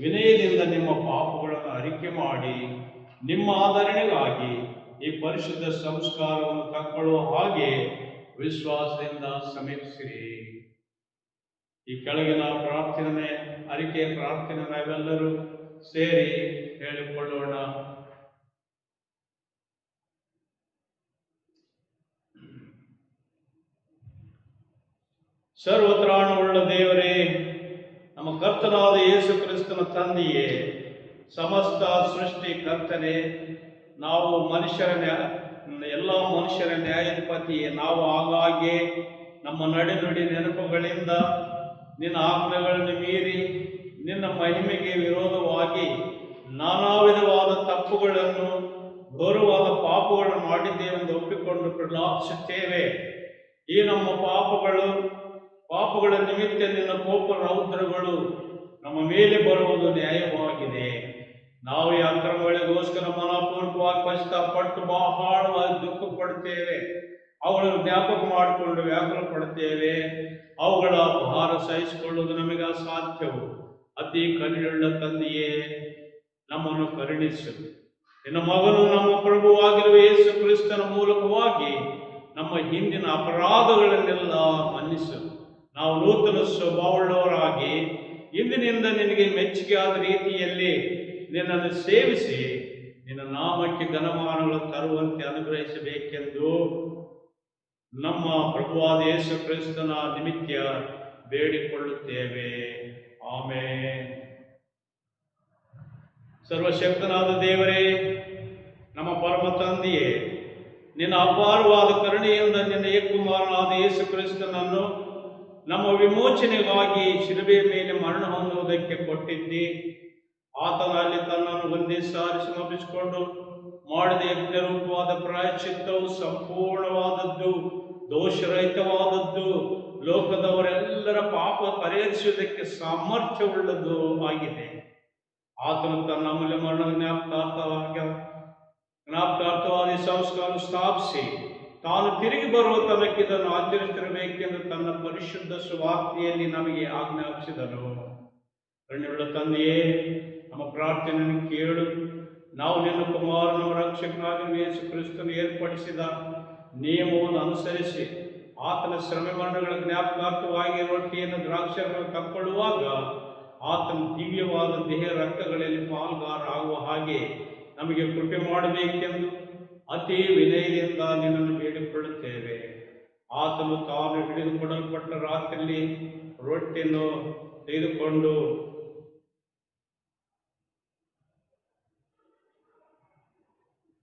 ವಿನಯದಿಂದ ನಿಮ್ಮ ಪಾಪಗಳನ್ನು ಅರಿಕೆ ಮಾಡಿ ನಿಮ್ಮ ಆಧರಣೆಗಾಗಿ ಈ ಪರಿಶುದ್ಧ ಸಂಸ್ಕಾರವನ್ನು ತಕ್ಕೊಳ್ಳುವ ಹಾಗೆ ವಿಶ್ವಾಸದಿಂದ ಸಮೀಪಿಸಿರಿ. ಈ ಕೆಳಗಿನ ಪ್ರಾರ್ಥನೆ ಅರಿಕೆ ಪ್ರಾರ್ಥನೆ ನಾವೆಲ್ಲರೂ ಸೇರಿ ಹೇಳಿಕೊಳ್ಳೋಣ. ಸರ್ವತ್ರಾಣವುಳ್ಳ ದೇವರೇ, ನಮ್ಮ ಕರ್ತನಾದ ಯೇಸು ಕ್ರಿಸ್ತನ ತಂದೆಯೇ, ಸಮಸ್ತ ಸೃಷ್ಟಿ ಕರ್ತನೆ, ನಾವು ಎಲ್ಲ ಮನುಷ್ಯರ ನ್ಯಾಯಾಧಿಪತಿಯೇ, ನಾವು ಆಗಾಗ್ಗೆ ನಮ್ಮ ನಡೆನುಡಿ ನೆನಪುಗಳಿಂದ ನಿನ್ನ ಆಜ್ಞೆಗಳನ್ನು ಮೀರಿ ನಿನ್ನ ಮಹಿಮೆಗೆ ವಿರೋಧವಾಗಿ ನಾನಾ ವಿಧವಾದ ತಪ್ಪುಗಳನ್ನು ಘೋರವಾದ ಪಾಪಗಳನ್ನು ಮಾಡಿದ್ದೇವೆಂದು ಒಪ್ಪಿಕೊಂಡು ಪ್ರಲಾಪಿಸುತ್ತೇವೆ. ಈ ನಮ್ಮ ಪಾಪಗಳ ನಿಮಿತ್ತ ನಿನ್ನ ಕೋಪ ರೌದ್ರಗಳು ನಮ್ಮ ಮೇಲೆ ಬರುವುದು ನ್ಯಾಯವಾಗಿದೆ. ನಾವು ಈ ಅಕ್ರಮಗಳಿಗೋಸ್ಕರ ಮನಪೂರ್ವಕವಾಗಿ ಪಶ್ಚಾತ್ತಾಪಪಟ್ಟು ಬಹಳವಾಗಿ ದುಃಖ ಪಡುತ್ತೇವೆ. ಅವುಗಳನ್ನು ಜ್ಞಾಪಕ ಮಾಡಿಕೊಂಡು ವ್ಯಾಕುಲ ಪಡುತ್ತೇವೆ. ಅವುಗಳ ಭಾರ ಸಹಿಸಿಕೊಳ್ಳುವುದು ನಮಗೆ ಅಸಾಧ್ಯವು. ಅತಿ ಕರುಣೆಯುಳ್ಳ ತಂದೆಯೇ, ನಮ್ಮನ್ನು ಕರುಣಿಸು. ನಿನ್ನ ಮಗನು ನಮ್ಮ ಪ್ರಭುವಾಗಿರುವ ಯೇಸು ಕ್ರಿಸ್ತನ ಮೂಲಕವಾಗಿ ನಮ್ಮ ಹಿಂದಿನ ಅಪರಾಧಗಳನ್ನೆಲ್ಲ ಮನ್ನಿಸು. ನಾವು ನೂತನ ಸ್ವಭಾವವುಳ್ಳವರಾಗಿ ಇಂದಿನಿಂದ ನಿನಗೆ ಮೆಚ್ಚುಗೆಯಾದ ರೀತಿಯಲ್ಲಿ ನಿನ್ನನ್ನು ಸೇವಿಸಿ ನಿನ್ನ ನಾಮಕ್ಕೆ ಘನಮಾನಗಳು ತರುವಂತೆ ಅನುಗ್ರಹಿಸಬೇಕೆಂದು ನಮ್ಮ ಪ್ರಭುವಾದ ಯೇಸು ಕ್ರಿಸ್ತನ ನಿಮಿತ್ತ ಬೇಡಿಕೊಳ್ಳುತ್ತೇವೆ. ಆಮೆನ್. ಸರ್ವಶಕ್ತನಾದ ದೇವರೇ, ನಮ್ಮ ಪರಮ ತಂದೆಯೇ, ನಿನ್ನ ಅಪಾರವಾದ ಕರುಣೆಯಿಂದ ನಿನ್ನ ಏಕಕುಮಾರನಾದ ಯೇಸು ಕ್ರಿಸ್ತನನ್ನು ನಮ್ಮ ವಿಮೋಚನೆಗಾಗಿ ಶಿಲುಬೆಯ ಮೇಲೆ ಮರಣ ಹೊಂದುವುದಕ್ಕೆ ಕೊಟ್ಟಿದ್ದಿ. ಆತನಲ್ಲಿ ತನ್ನನ್ನು ಒಂದೇ ಸಾರಿ ಸಮರ್ಪಿಸಿಕೊಂಡು ಮಾಡಿದ ಯಜ್ಞರೂಪವಾದ ಪ್ರಾಯಶ್ಚಿತ್ತವು ಸಂಪೂರ್ಣವಾದದ್ದು, ದೋಷರಹಿತವಾದದ್ದು, ಲೋಕದವರೆಲ್ಲರ ಪಾಪ ಪರಿಹರಿಸುವುದಕ್ಕೆ ಸಾಮರ್ಥ್ಯವುಳ್ಳದ್ದು ಆಗಿದೆ. ಆತನು ತನ್ನ ಅಮೂಲ್ಯ ಮರಣದ ಜ್ಞಾಪಕಾರ್ಥವಾದ ಸಂಸ್ಕಾರ ಸ್ಥಾಪಿಸಿ ತಾನು ತಿರುಗಿ ಬರುವ ತನಕ ಇದನ್ನು ಆಚರಿಸುತ್ತಿರಬೇಕೆಂದು ತನ್ನ ಪರಿಶುದ್ಧ ಸುವಾರ್ತೆಯಲ್ಲಿ ನಮಗೆ ಆಜ್ಞಾಪಿಸಿದನು. ಕರುಣೆಯುಳ್ಳ ತಂದೆಯೇ, ನಮ್ಮ ಪ್ರಾರ್ಥನೆಯನ್ನು ಕೇಳು. ನಾವು ನಿನ್ನ ಕುಮಾರನ ರಕ್ಷಕನಾಗಿರುವ ಯೇಸು ಕ್ರಿಸ್ತನು ಏರ್ಪಡಿಸಿದ ನಿಯಮವನ್ನು ಅನುಸರಿಸಿ ಆತನ ಶ್ರಮೆ ಮರಣಗಳ ಜ್ಞಾಪಕಾರ್ಥವಾಗಿ ರೊಟ್ಟಿಯನ್ನು ದ್ರಾಕ್ಷಾರಸವನ್ನು ತಕ್ಕೊಳ್ಳುವಾಗ ಆತನ ದಿವ್ಯವಾದ ದೇಹ ರಕ್ತಗಳಲ್ಲಿ ಪಾಲ್ಗಾರ ಆಗುವ ಹಾಗೆ ನಮಗೆ ಕೃಪೆ ಮಾಡಬೇಕೆಂದು ಅತಿ ವಿನಯದಿಂದ ನಿನ್ನನ್ನು ಬೇಡಿಕೊಳ್ಳುತ್ತೇವೆ. ಆತನು ತಾನು ಹಿಡಿದುಕೊಡಲ್ಪಟ್ಟ ರಾತ್ರಿಯಲ್ಲಿ ರೊಟ್ಟಿಯನ್ನು ತೆಗೆದುಕೊಂಡು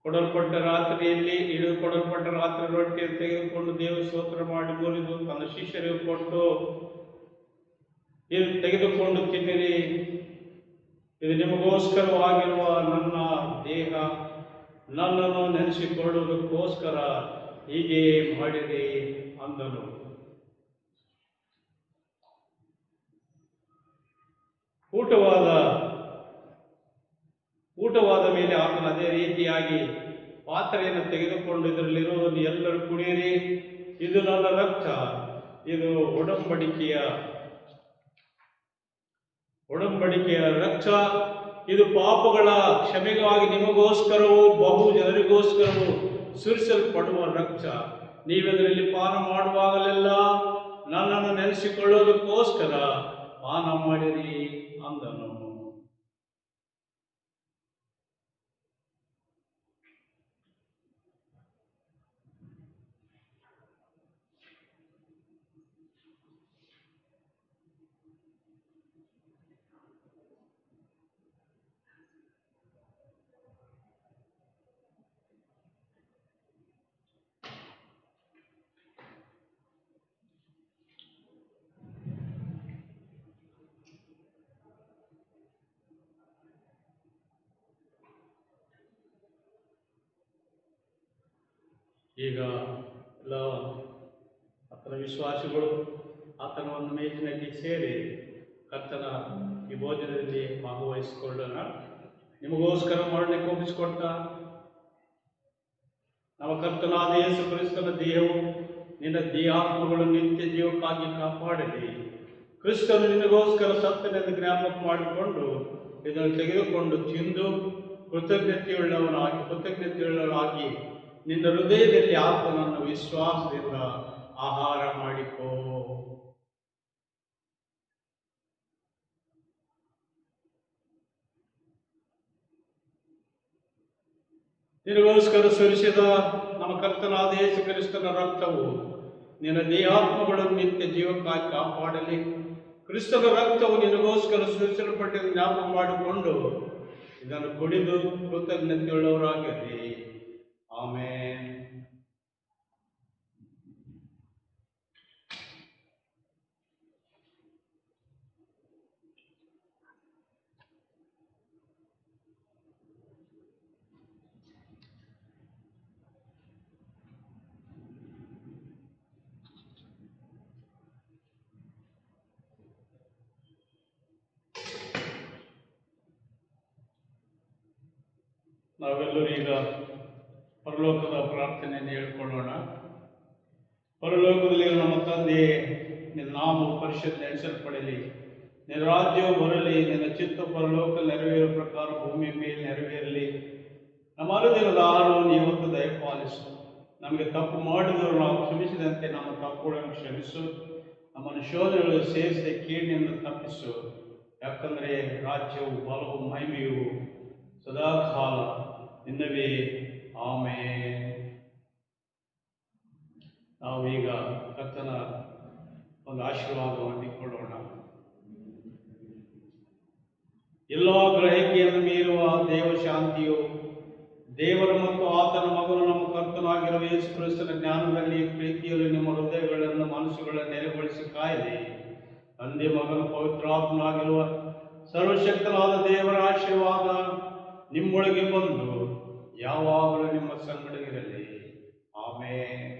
ಕೊಡಲ್ಪಟ್ಟ ರಾತ್ರಿ ರೊಟ್ಟಿಯನ್ನು ತೆಗೆದುಕೊಂಡು ದೇವ ಸ್ತೋತ್ರ ಮಾಡಿ ಮುರಿದು ತನ್ನ ಶಿಷ್ಯರಿಗೆ ಕೊಟ್ಟು, ಇದು ತೆಗೆದುಕೊಂಡು ತಿನ್ನಿರಿ, ಇದು ನಿಮಗೋಸ್ಕರವಾಗಿರುವ ನನ್ನ ದೇಹ, ನನ್ನನ್ನು ನೆನೆಸಿಕೊಳ್ಳುವುದಕ್ಕೋಸ್ಕರ ಹೀಗೆ ಮಾಡಿರಿ ಅಂದನು. ಊಟವಾದ ಮೇಲೆ ಆತನು ಅದೇ ರೀತಿಯಾಗಿ ಪಾತ್ರೆಯನ್ನು ತೆಗೆದುಕೊಂಡು ಇದರಲ್ಲಿರುವುದನ್ನು ಎಲ್ಲರೂ ಕುಡಿಯಿರಿ, ಇದು ನನ್ನ ರಕ್ತ, ಇದು ಒಡಂಬಡಿಕೆಯ ರಕ್ತ, ಇದು ಪಾಪಗಳ ಕ್ಷಮೆಗಾಗಿ ನಿಮಗೋಸ್ಕರವೂ ಬಹು ಜನರಿಗೋಸ್ಕರವೂ ಸುರಿಸಲ್ಪಡುವ ರಕ್ತ. ನೀವೆದರಲ್ಲಿ ಪಾನ ಮಾಡುವಾಗಲೆಲ್ಲ ನನ್ನನ್ನು ನೆನೆಸಿಕೊಳ್ಳುವುದಕ್ಕೋಸ್ಕರ ಪಾನ ಮಾಡಿರಿ ಅಂದನು. ಈಗ ಎಲ್ಲ ಆತನ ವಿಶ್ವಾಸಿಗಳು ಆತನ ಒಂದು ಮೇಜಿನಲ್ಲಿ ಸೇರಿ ಕರ್ತನ ಈ ಭೋಜನದಲ್ಲಿ ಭಾಗವಹಿಸಿಕೊಳ್ಳೋಣ. ನಿಮಗೋಸ್ಕರ ಮರಣಕ್ಕೆ ಒಪ್ಪಿಸಿಕೊಟ್ಟ ನಮ್ಮ ಕರ್ತನಾದ ಯೇಸು ಕ್ರಿಸ್ತನ ದೇಹವು ನಿನ್ನ ದೇಹಾತ್ಮಗಳು ನಿತ್ಯ ಜೀವಕ್ಕಾಗಿ ಕಾಪಾಡಲಿ. ಕ್ರಿಸ್ತನು ನಿನಗೋಸ್ಕರ ಸತ್ತನೆಂದು ಜ್ಞಾಪಕ ಮಾಡಿಕೊಂಡು ಇದನ್ನು ತೆಗೆದುಕೊಂಡು ತಿಂದು ಕೃತಜ್ಞತೆಯುಳ್ಳವನಾಗಿ ನಿನ್ನ ಹೃದಯದಲ್ಲಿ ಆತನನ್ನು ವಿಶ್ವಾಸದಿಂದ ಆಹಾರ ಮಾಡಿಕೋ. ನಿನಗೋಸ್ಕರ ಸುರಿಸಿದ ನಮ್ಮ ಕರ್ತನಾದ ಯೇಸು ಕ್ರಿಸ್ತನ ರಕ್ತವು ನಿನ್ನ ದೇಹಾತ್ಮಗಳನ್ನು ನಿತ್ಯ ಜೀವಕ್ಕಾಗಿ ಕಾಪಾಡಲಿ. ಕ್ರಿಸ್ತನ ರಕ್ತವು ನಿನಗೋಸ್ಕರ ಸುರಿಸಲ್ಪಟ್ಟಿದ್ದು ಜ್ಞಾಪಕ ಮಾಡಿಕೊಂಡು ಇದನ್ನು ಕುಡಿದು ಕೃತಜ್ಞತೆಯುಳ್ಳವರಾಗಿರಲಿ. ಆಮೆನ್. ನಾವೆಲ್ಲರೂ ಈಗ ಪರಲೋಕದ ಪ್ರಾರ್ಥನೆಯನ್ನು ಹೇಳ್ಕೊಳ್ಳೋಣ. ಪರಲೋಕದಲ್ಲಿ ನಮ್ಮ ತಂದೆ, ನಿನ್ನ ನಾಮವು ಪರಿಶುದ್ಧಪಡಲಿ, ನಿನ್ನ ರಾಜ್ಯವು ಬರಲಿ, ನಿನ್ನ ಚಿತ್ತ ಪರಲೋಕದಲ್ಲಿ ನೆರವೇರುವ ಪ್ರಕಾರ ಭೂಮಿ ಮೇಲೆ ನೆರವೇರಲಿ. ನಮ್ಮ ಅನುದಿನದ ಆಹಾರವನ್ನು ಇವತ್ತು ದಯಪಾಲಿಸು. ನಮಗೆ ತಪ್ಪು ಮಾಡಿದವರು ನಾವು ಕ್ಷಮಿಸಿದಂತೆ ನಮ್ಮ ತಪ್ಪುಗಳನ್ನು ಕ್ಷಮಿಸು. ನಮ್ಮನ್ನು ಶೋಧನೆಗಳು ಸೇರಿಸಿ ಕೀಡಿನಿಂದ ತಪ್ಪಿಸು. ಯಾಕಂದರೆ ರಾಜ್ಯವು, ಬಲವು, ಮಹಿಮೆಯು ಸದಾಕಾಲ ನಿನ್ನವೇ. ಆಮೆನ್. ನಾವೀಗ ಕರ್ತನ ಒಂದು ಆಶೀರ್ವಾದವನ್ನು ಹೊಂದಿಕೊಳ್ಳೋಣ. ಎಲ್ಲ ಗ್ರಹಿಕೆಯನ್ನು ಮೀರುವ ದೇವಶಾಂತಿಯು ದೇವರ ಮತ್ತು ಆತನ ಮಗನು ನಮ್ಮ ಕರ್ತನಾಗಿರುವ ಯೇಸು ಕ್ರಿಸ್ತನ ಜ್ಞಾನದಲ್ಲಿ ಪ್ರೀತಿಯಲ್ಲಿ ನಿಮ್ಮ ಹೃದಯಗಳನ್ನು ಮನಸ್ಸುಗಳನ್ನು ನೆಲೆಗೊಳಿಸಿ ಕಾಯಲಿ. ತಂದೆ, ಮಗನು, ಪವಿತ್ರಾತ್ಮನಾಗಿರುವ ಸರ್ವಶಕ್ತನಾದ ದೇವರ ಆಶೀರ್ವಾದ ನಿಮ್ಮೊಳಗೆ ಬಂದು ಯಾವಾಗಲೂ ನಿಮ್ಮ ಸಂಗಡ ಇರಲಿ. ಆಮೆನ್.